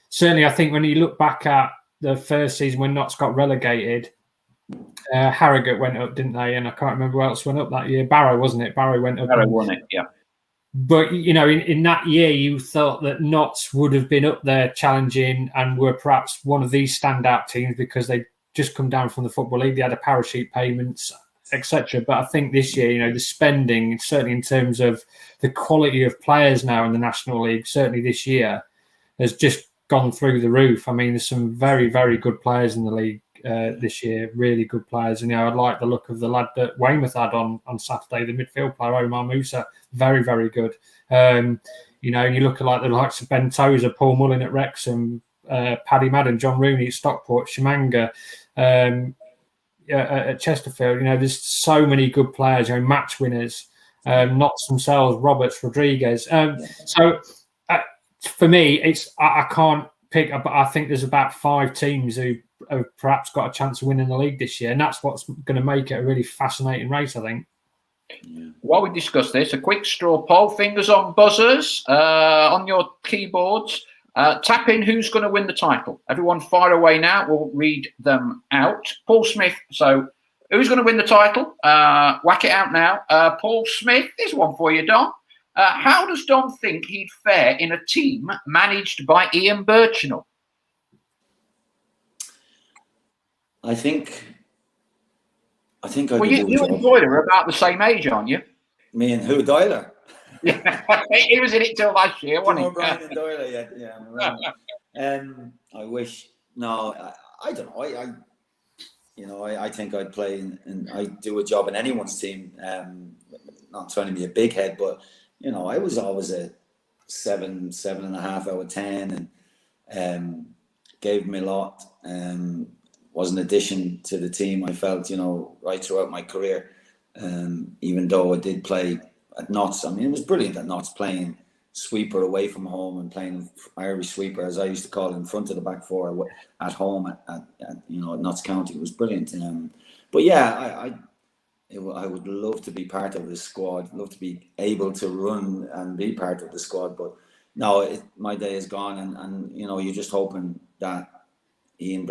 Certainly, I think when you look back at the first season when Notts got relegated, Harrogate went up, didn't they? And I can't remember who else went up that year. Barrow, wasn't it? Barrow went up. Barrow won it, yeah. But, in that year, you thought that Notts would have been up there challenging and were perhaps one of these standout teams because they'd just come down from the Football League. They had a parachute payments, etc. But I think this year, the spending, certainly in terms of the quality of players now in the National League, certainly this year, has just gone through the roof. I mean, there's some very, very good players in the league this year, really good players. And, I like the look of the lad that Weymouth had on Saturday, the midfield player, Omar Musa, very, very good. You look at the likes of Ben Tozer, Paul Mullin at Wrexham, Paddy Madden, John Rooney at Stockport, Shimanga, at Chesterfield. There's so many good players, match winners, Notts themselves, Roberts, Rodriguez. So for me, I can't pick, but I think there's about 5 teams who have perhaps got a chance of winning the league this year, and that's what's going to make it a really fascinating race, I think. While we discuss this, a quick straw poll, fingers on buzzers, on your keyboards. Tap in who's going to win the title. Everyone fire away now. We'll read them out. Paul Smith. So who's going to win the title? Whack it out now. Paul Smith. There's one for you, Don. How does Don think he'd fare in a team managed by Ian Burchnall? I think well, you and Doyle are about the same age, aren't you? Me and who, Doyle? Yeah, he was in it till last year, wasn't he? Brian and Doyle, yeah. I wish. No, I don't know. I think I'd play and I'd do a job in anyone's team. Not trying to be a big head, but I was always a 7.5 out of 10, and gave me a lot. Was an addition to the team, I felt, right throughout my career. Even though I did play at Notts, it was brilliant at Notts, playing sweeper away from home and playing Irish sweeper, as I used to call it, in front of the back four at home at Notts County. It was brilliant. But yeah, I would love to be part of this squad, love to be able to run and be part of the squad. But no, my day is gone, and you're just hoping that Ian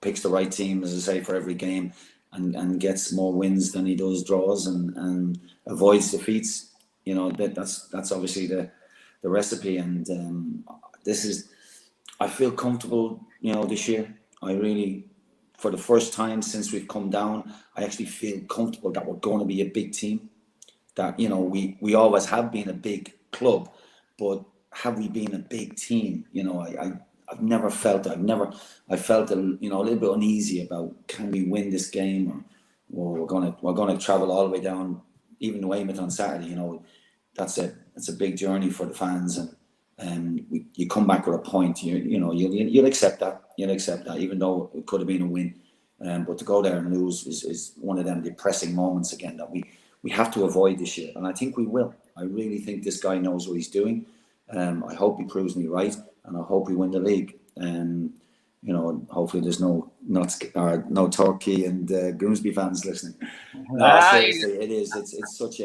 picks the right team, as I say, for every game, and gets more wins than he does draws, and avoids defeats. That's obviously the recipe. And I feel comfortable, this year. I really for the first time since we've come down, I actually feel comfortable that we're going to be a big team. That, you know, we always have been a big club, but have we been a big team? You know, I've never felt it. I felt a little bit uneasy about, can we win this game, or we're gonna travel all the way down, even to Weymouth on Saturday. You know, it's a big journey for the fans, and you come back with a point. You'll accept that. You'll accept that, even though it could have been a win. But to go there and lose is one of them depressing moments again that we have to avoid this year, and I think we will. I really think this guy knows what he's doing. I hope he proves me right, and I hope we win the league. You know, hopefully there's no Torquay and Grimsby fans listening. No, seriously, it is. It's such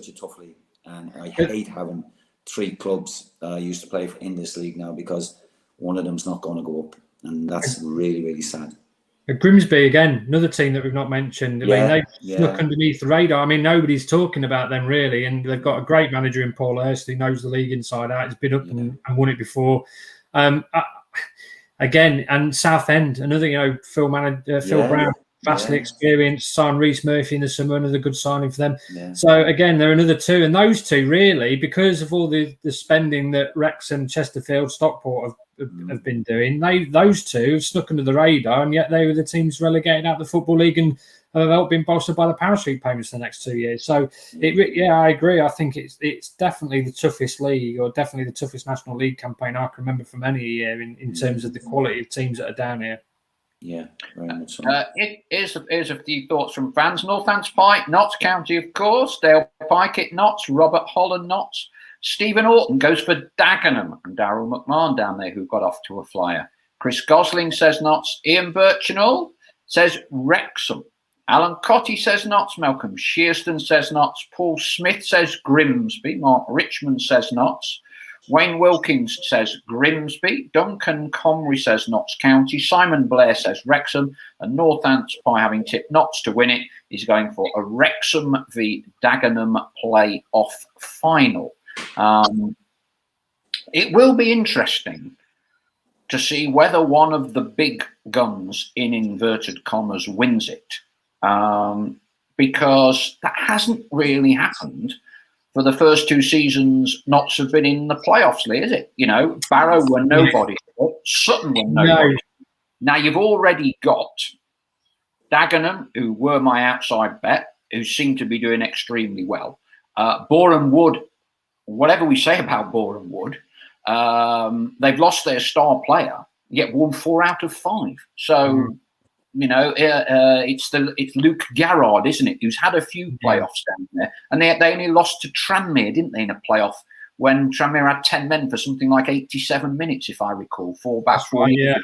a tough league, and I hate having 3 clubs I used to play for in this league now, because one of them's not going to go up, and that's really, really sad. Grimsby, again, another team that we've not mentioned. I mean, they snuck underneath the radar. I mean, nobody's talking about them really, and they've got a great manager in Paul Hurst who knows the league inside out. He's been up and won it before. Again, and Southend, another, Phil Brown, vastly experienced, signed Reece Murphy in the summer, another good signing for them. Yeah. So again, there are another 2, and those 2 really, because of all the spending that Wrexham, Chesterfield, Stockport have been doing, those 2 have snuck under the radar, and yet they were the teams relegated out of the Football League and have been bolstered by the parachute payments the next 2 years. So I agree. I think it's definitely the toughest league, or definitely the toughest National League campaign I can remember from any year in terms of the quality of teams that are down here. Yeah, very much so. Here's a few thoughts from fans. Northants Pike, Notts County, of course. Dale Pike at Notts. Robert Holland Notts. Stephen Orton goes for Dagenham, and Darryl McMahon down there, who got off to a flyer. Chris Gosling says Notts. Ian Burchnall says Wrexham. Alan Cotty says Notts. Malcolm Shearston says Notts. Paul Smith says Grimsby. Mark Richmond says Notts. Wayne Wilkins says Grimsby. Duncan Comrie says Notts County. Simon Blair says Wrexham. And Northants, by having tipped Notts to win it, is going for a Wrexham v Dagenham play-off final. It will be interesting to see whether one of the big guns, in inverted commas, wins it. Because that hasn't really happened for the first 2 seasons. Notts have been in the playoffs, Leigh, is it? You know, Barrow were nobody. Sutton were nobody. No. Now you've already got Dagenham, who were my outside bet, who seem to be doing extremely well. Boreham Wood, whatever we say about Boreham Wood, they've lost their star player, yet won 4 out of 5. So, you know, it's Luke Garrard, isn't it, who's had a few playoffs down there. And they only lost to Tranmere, didn't they, in a playoff, when Tranmere had 10 men for something like 87 minutes, if I recall. 4 back. That's right, yeah.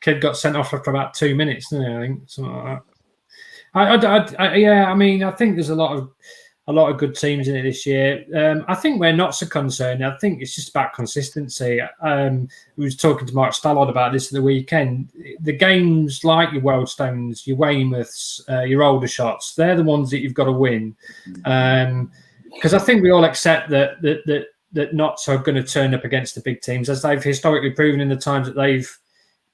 Kid got sent off after about 2 minutes, didn't he? I think, something like that. I mean, I think there's a lot of good teams in it this year. I think we're not so concerned. I think it's just about consistency. We was talking to Mark Stallard about this at the weekend. The games like your Wealdstones, your Weymouths, your Aldershot's, they're the ones that you've got to win. Because I think we all accept that Notts are going to turn up against the big teams, as they've historically proven in the times that they've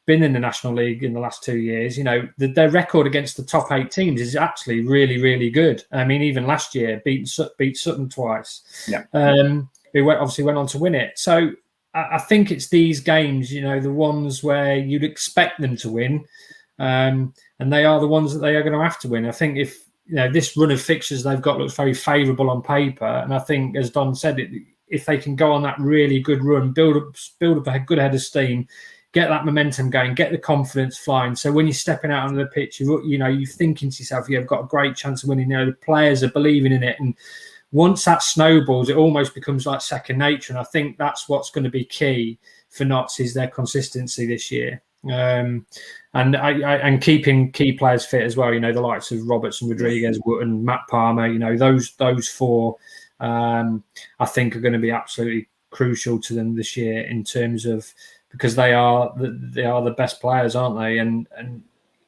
been in the National League in the last 2 years. You know, their record against the top 8 teams is actually really, really good. I mean, even last year, beat Sutton twice. Yeah. Who obviously went on to win it. So I think it's these games, you know, the ones where you'd expect them to win, and they are the ones that they are going to have to win. I think if, you know, this run of fixtures they've got looks very favourable on paper, and I think, as Don said, if they can go on that really good run, build up a good head of steam, get that momentum going, get the confidence flying. So when you're stepping out onto the pitch, you're thinking to yourself, you've got a great chance of winning. You know, the players are believing in it. And once that snowballs, it almost becomes like second nature. And I think that's what's going to be key for Notts, is their consistency this year. And keeping key players fit as well. You know, the likes of Roberts and Rodriguez and Matt Palmer, you know, those 4, I think are going to be absolutely crucial to them this year, in terms of, because they are the best players, aren't they? And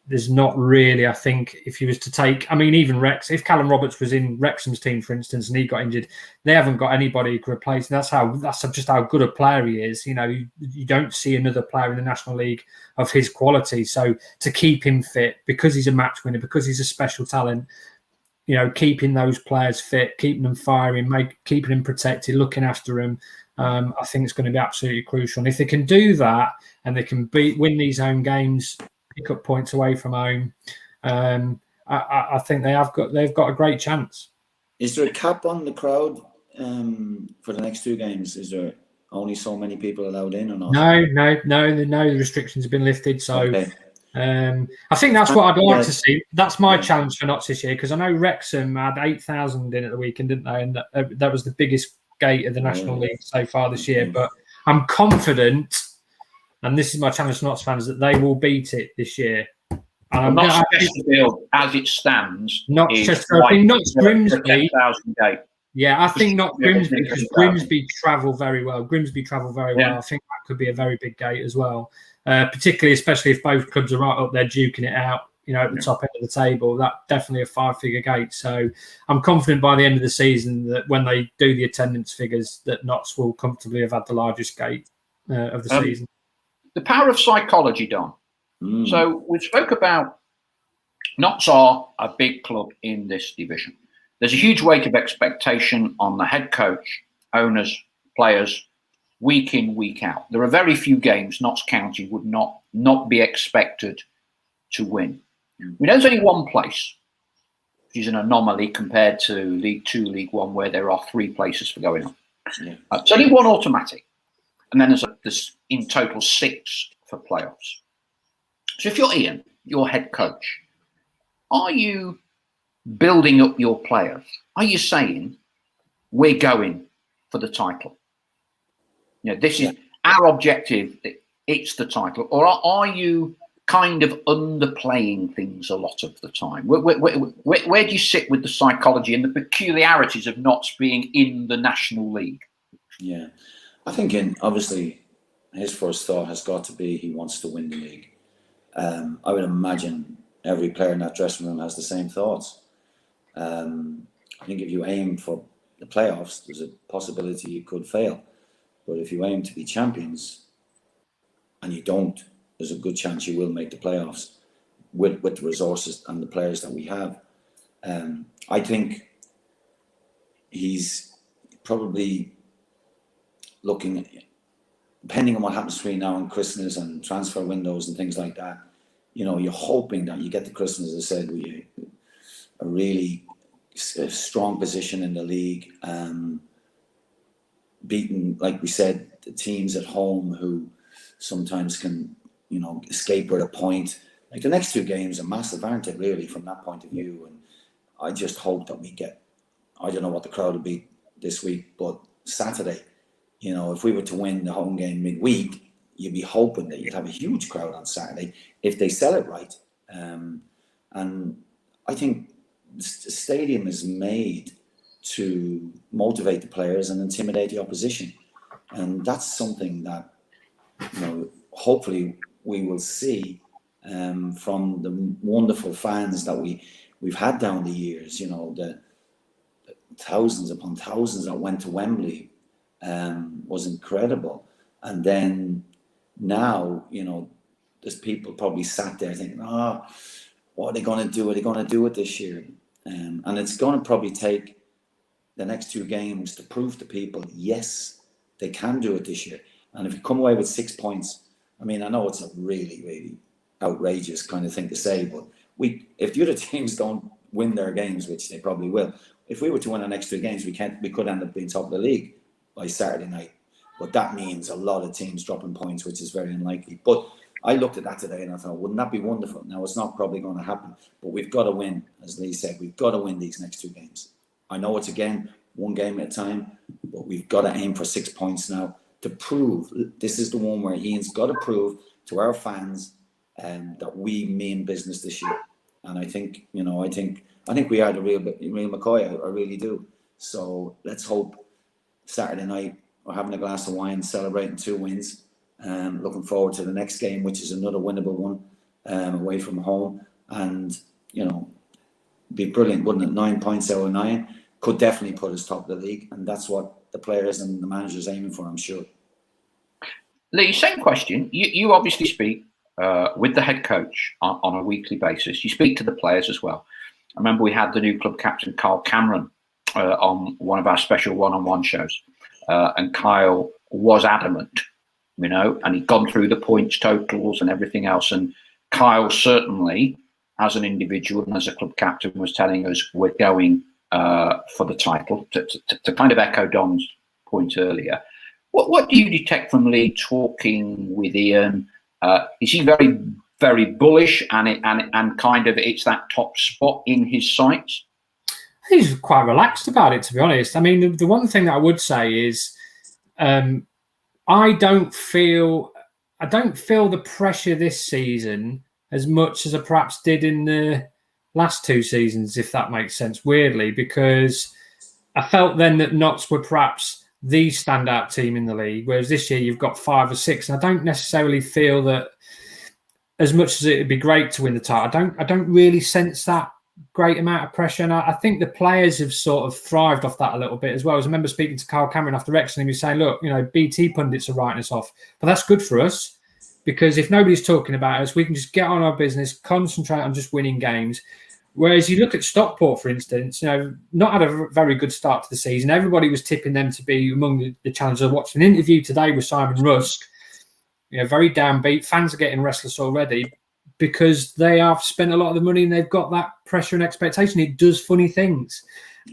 there's not really, I think, if he was to take, I mean, even Rex, if Callum Roberts was in Wrexham's team, for instance, and he got injured, they haven't got anybody who could replace him. That's just how good a player he is. You know, you don't see another player in the National League of his quality. So to keep him fit, because he's a match winner, because he's a special talent, you know, keeping those players fit, keeping them firing, keeping them protected, looking after them, I think it's going to be absolutely crucial. And if they can do that and they can win these home games, pick up points away from home, I think they've got a great chance. Is there a cap on the crowd for the next 2 games? Is there only so many people allowed in or not? No. The restrictions have been lifted. So okay. I think that's what I'd like to see. That's my challenge for Notts this year, because I know Wrexham had 8,000 in at the weekend, didn't they? And that was the biggest gate of the National League so far this year. But I'm confident, and this is my challenge to Notts fans, that they will beat it this year. And Notts Chesterfield, as it stands, I think Notts Grimsby. Yeah, I think not Grimsby, because Grimsby travel very well. I think that could be a very big gate as well. Especially if both clubs are right up there duking it out, you know, at the top end of the table. That definitely a 5-figure gate. So I'm confident by the end of the season that when they do the attendance figures, that Notts will comfortably have had the largest gate of the season. The power of psychology, Don. So we spoke about Notts are a big club in this division. There's a huge weight of expectation on the head coach, owners, players, week in, week out. There are very few games Notts County would not be expected to win. We know there's only one place, which is an anomaly compared to League 2, League 1, where there are 3 places for going on. It's only 1 automatic. And then there's in total 6 for playoffs. So if you're Ian, your head coach, are you building up your players? Are you saying, we're going for the title? You know, this is our objective. It's the title. Or are you kind of underplaying things a lot of the time? Where do you sit with the psychology and the peculiarities of Notts being in the National League? Yeah, I think obviously his first thought has got to be he wants to win the league. I would imagine every player in that dressing room has the same thoughts. I think if you aim for the playoffs, there's a possibility you could fail. But if you aim to be champions and you don't, there's a good chance you will make the playoffs with the resources and the players that we have. I think he's probably looking, depending on what happens between now and Christmas and transfer windows and things like that, you know, you're hoping that you get to Christmas, as I said, with a really strong position in the league, beating, like we said, the teams at home who sometimes can, you know, escape with a point. Like the next 2 games are massive, aren't they, really, from that point of view? And I just hope that we get, I don't know what the crowd will be this week, but Saturday, you know, if we were to win the home game midweek, you'd be hoping that you'd have a huge crowd on Saturday if they sell it right. And I think the stadium is made to motivate the players and intimidate the opposition. And that's something that, you know, hopefully we will see from the wonderful fans that we've had down the years. You know, the thousands upon thousands that went to Wembley was incredible. And then now, you know, there's people probably sat there thinking, what are they going to do? Are they going to do it this year? And it's going to probably take the next 2 games to prove to people, yes, they can do it this year. And if you come away with 6 points, I mean, I know it's a really, really outrageous kind of thing to say, but if the other teams don't win their games, which they probably will, if we were to win our next 2 games, we could end up being top of the league by Saturday night. But that means a lot of teams dropping points, which is very unlikely. But I looked at that today and I thought, wouldn't that be wonderful? Now, it's not probably going to happen, but we've got to win. As Leigh said, we've got to win these next 2 games. I know it's, again, 1 game at a time, but we've got to aim for 6 points now to prove, this is the one where Ian's got to prove to our fans that we mean business this year. And I think, you know, I think we are the real McCoy. I really do. So let's hope Saturday night we're having a glass of wine, celebrating 2 wins. Looking forward to the next game, which is another winnable one. away from home, and be brilliant, wouldn't it? 9 points out of 9 could definitely put us top of the league, and that's what the players and the managers aiming for, I'm sure. Leigh, same question. You obviously speak with the head coach on a weekly basis. You speak to the players as well. I remember we had the new club captain, Kyle Cameron, on one of our special one-on-one shows. And Kyle was adamant, and he'd gone through the points totals and everything else. And Kyle certainly, as an individual and as a club captain, was telling us we're going for the title, to kind of echo Don's point earlier. What do you detect from Leigh talking with Ian? Is he very, very bullish and kind of it's that top spot in his sights? He's quite relaxed about it, to be honest. I mean, the one thing that I would say is I don't feel the pressure this season as much as I perhaps did in the last 2 seasons, if that makes sense, weirdly, because I felt then that Notts were perhaps the standout team in the league, whereas this year you've got 5 or 6, and I don't necessarily feel that, as much as it'd be great to win the title, I don't really sense that great amount of pressure, and I think the players have sort of thrived off that a little bit as well. As I remember speaking to Kyle Cameron after Wrexham, he was saying, look, BT pundits are writing us off, but that's good for us, because if nobody's talking about us, we can just get on our business, concentrate on just winning games. Whereas you look at Stockport, for instance, not had a very good start to the season. Everybody was tipping them to be among the challengers. I watched an interview today with Simon Rusk, very downbeat. Fans are getting restless already because they have spent a lot of the money and they've got that pressure and expectation. It does funny things.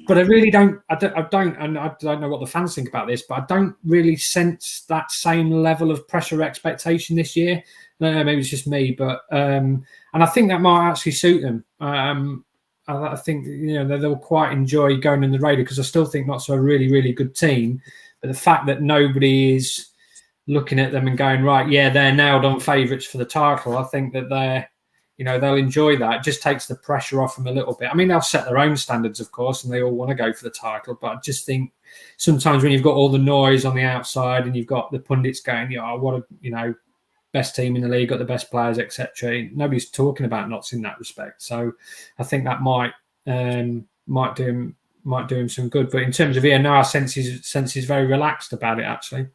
But I really don't, and I don't know what the fans think about this, but I don't really sense that same level of pressure expectation this year. Maybe it's just me, but and I think that might actually suit them. I think they'll quite enjoy going in the radar, because I still think Notts are a really, really good team. But the fact that nobody is looking at them and going, right, yeah, they're nailed on favourites for the title, I think that they'll enjoy that. It just takes the pressure off them a little bit. I mean, they'll set their own standards, of course, and they all want to go for the title. But I just think sometimes when you've got all the noise on the outside and you've got the pundits going, what a best team in the league, got the best players, etc. Nobody's talking about Notts in that respect. So I think that might do him some good. But in terms of Ian, no, I sense he's very relaxed about it, actually.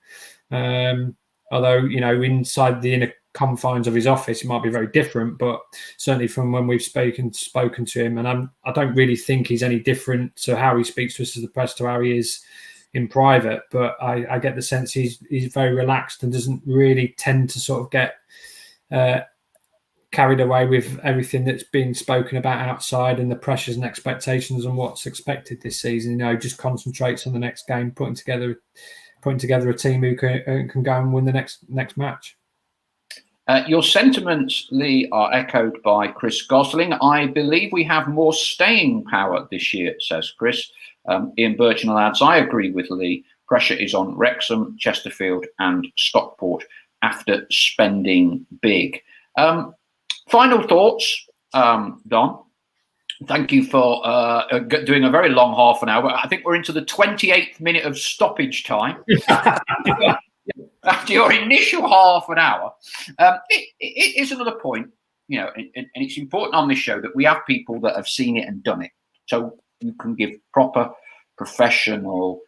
Although inside the inner confines of his office, it might be very different. But certainly from when we've spoken to him, and I don't really think he's any different to how he speaks to us as the press to how he is in private, but I get the sense he's very relaxed and doesn't really tend to sort of get carried away with everything that's being spoken about outside and the pressures and expectations and what's expected this season. Just concentrates on the next game, putting together a team who can go and win the next match. Your sentiments, Leigh, are echoed by Chris Gosling. I believe we have more staying power this year, says Chris. Ian Burchnall adds, I agree with Leigh. Pressure is on Wrexham, Chesterfield and Stockport after spending big. Final thoughts, Don. Thank you for doing a very long half an hour. I think we're into the 28th minute of stoppage time. After your initial half an hour. It is another point, and it's important on this show that we have people that have seen it and done it. So you can give proper professional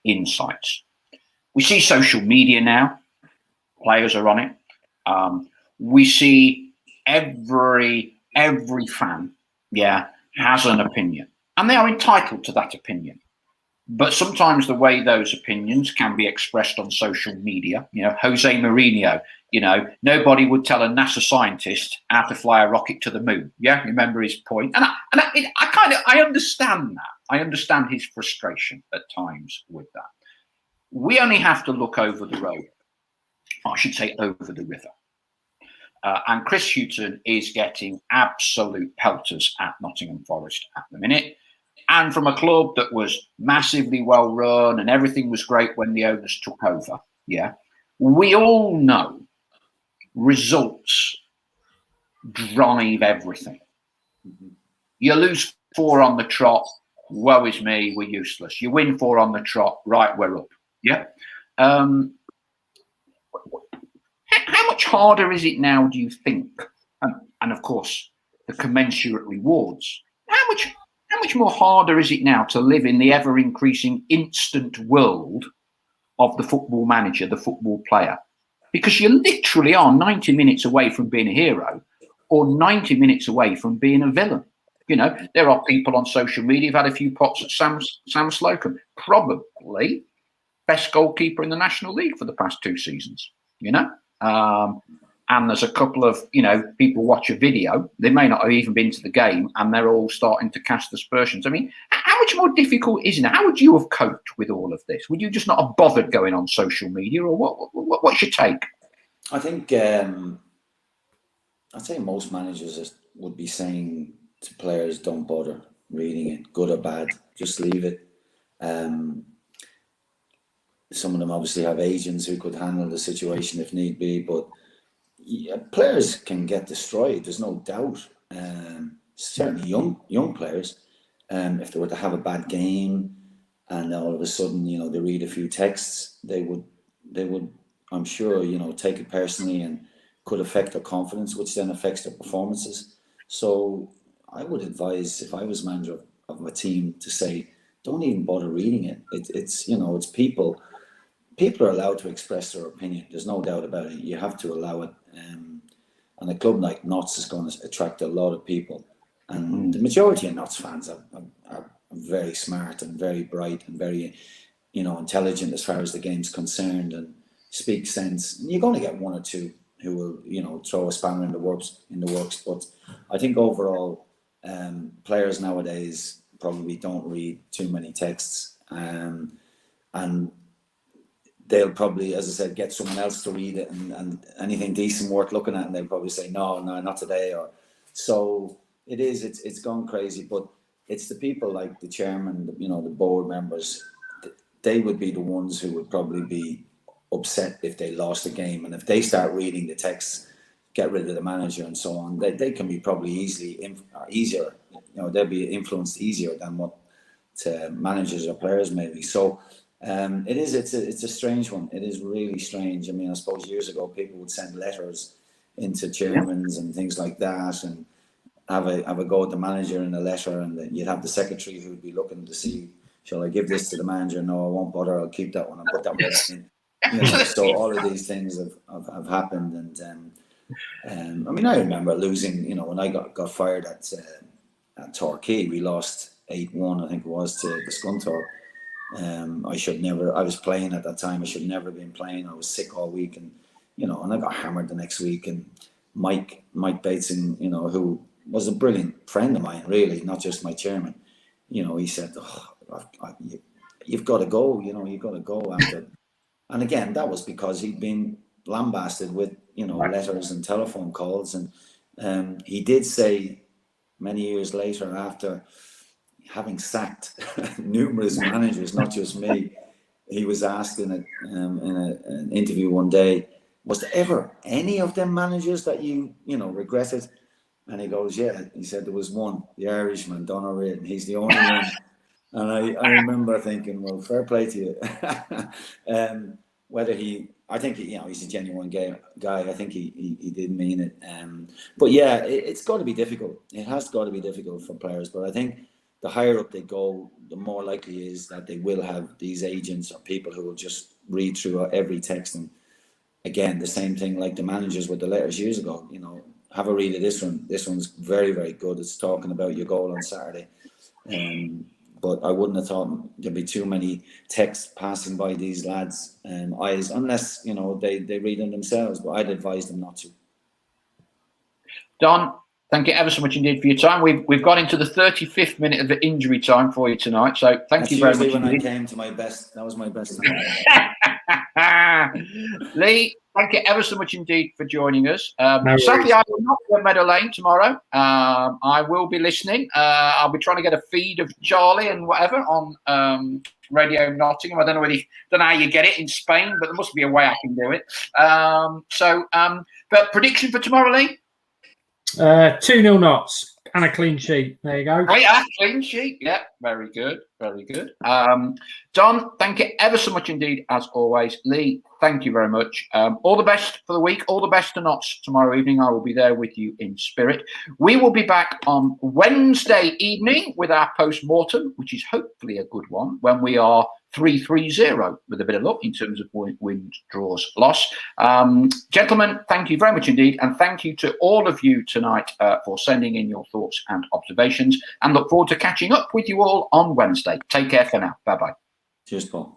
insights. We see social media now. Players are on it. We see every fan, has an opinion. And they are entitled to that opinion. But sometimes the way those opinions can be expressed on social media, Jose Mourinho, nobody would tell a NASA scientist how to fly a rocket to the moon. Yeah, remember his point. And I understand that. I understand his frustration at times with that. We only have to look over the road. I should say over the river. And Chris Hughton is getting absolute pelters at Nottingham Forest at the minute. And from a club that was massively well run and everything was great when the owners took over. Yeah. We all know results drive everything. You lose 4 on the trot, woe is me, we're useless. You win 4 on the trot, right, we're up. Yeah. How much harder is it now, do you think, and of course the commensurate rewards. How much more harder is it now to live in the ever increasing instant world of the football manager, the football player? Because you literally are 90 minutes away from being a hero or 90 minutes away from being a villain. You know, there are people on social media who've had a few pots at Sam Slocum, probably best goalkeeper in the National League for the past 2 seasons, you know. And there's a couple of, you know, people watch a video, they may not have even been to the game, and they're all starting to cast aspersions. I mean, how much more difficult is it? How would you have coped with all of this? Would you just not have bothered going on social media, or what's your take? I think I'd say most managers would be saying to players, don't bother reading it, good or bad, just leave it. Some of them obviously have agents who could handle the situation if need be, but yeah, players can get destroyed, there's no doubt. Certainly young players, if they were to have a bad game and all of a sudden, you know, they read a few texts, they would, I'm sure, you know, take it personally and could affect their confidence, which then affects their performances. So I would advise, if I was manager of a team, to say, don't even bother reading it. It's you know, it's people. People are allowed to express their opinion. There's no doubt about it. You have to allow it. And a club like Notts is going to attract a lot of people. And the majority of Notts fans are very smart and very bright and very, you know, intelligent as far as the game's concerned and speak sense. And you're going to get one or two who will, you know, throw a spanner in the works. But I think overall, players nowadays probably don't read too many texts. And they'll probably, as I said, get someone else to read it and anything decent worth looking at, and they'll probably say, no, not today. Or so it's gone crazy. But it's the people like the chairman, you know, the board members, they would be the ones who would probably be upset if they lost a game. And if they start reading the texts, get rid of the manager and so on, they can be probably easier, you know, they'll be influenced easier than what managers or players maybe. So it's a strange one. It is really strange. I mean, I suppose years ago people would send letters into chairmans and things like that, and have a go at the manager in a letter, and you'd have the secretary who'd be looking to see, shall I give this to the manager? No, I won't bother. I'll keep that one and put that one in. You know, so all of these things have happened, and I mean, I remember losing. You know, when I got fired at Torquay, we lost 8-1, I think it was, to the Scunthorpe. I was playing at that time. I should never have been playing. I was sick all week, and you know, and I got hammered the next week. And Mike Bateson, you know, who was a brilliant friend of mine, really, not just my chairman. You know, he said, "You've got to go. You know, you've got to go after." And again, that was because he'd been lambasted with, you know, letters and telephone calls. And he did say many years later, after having sacked numerous managers, not just me, he was asked in an interview one day, was there ever any of them managers that you know, regretted? And he goes, yeah. He said there was one, the Irishman, Donald Reid, and he's the only one. And I remember thinking, well, fair play to you. I think you know, he's a genuine guy. I think he did mean it. But yeah, it's got to be difficult. It has got to be difficult for players. But I think the higher up they go, the more likely is that they will have these agents or people who will just read through every text. And again, the same thing like the managers with the letters years ago. You know, have a read of this one. This one's very, very good. It's talking about your goal on Saturday. But I wouldn't have thought there'd be too many texts passing by these lads' eyes, unless, you know, they read them themselves. But I'd advise them not to. Don, thank you ever so much indeed for your time. We've got into the 35th minute of the injury time for you tonight, so thank you very much. When indeed. I came to my best, that was my best time. Leigh, thank you ever so much indeed for joining us. Sadly, I will not be at Meadow Lane tomorrow. I will be listening. I'll be trying to get a feed of Charlie and whatever on Radio Nottingham. I don't know how you get it in Spain, but there must be a way I can do it. But prediction for tomorrow, Leigh? 2-0 Notts. And a clean sheet. There you go. Oh, yeah, clean sheet. Yeah, very good. Very good. Don, thank you ever so much indeed, as always. Leigh, thank you very much. All the best for the week. All the best to Notts tomorrow evening. I will be there with you in spirit. We will be back on Wednesday evening with our post-mortem, which is hopefully a good one, when we are 3-3-0 with a bit of luck in terms of wins, draws, loss. Gentlemen, thank you very much indeed. And thank you to all of you tonight for sending in your thoughts and observations, and look forward to catching up with you all on Wednesday. Take care for now. Bye-bye. Cheers, Paul.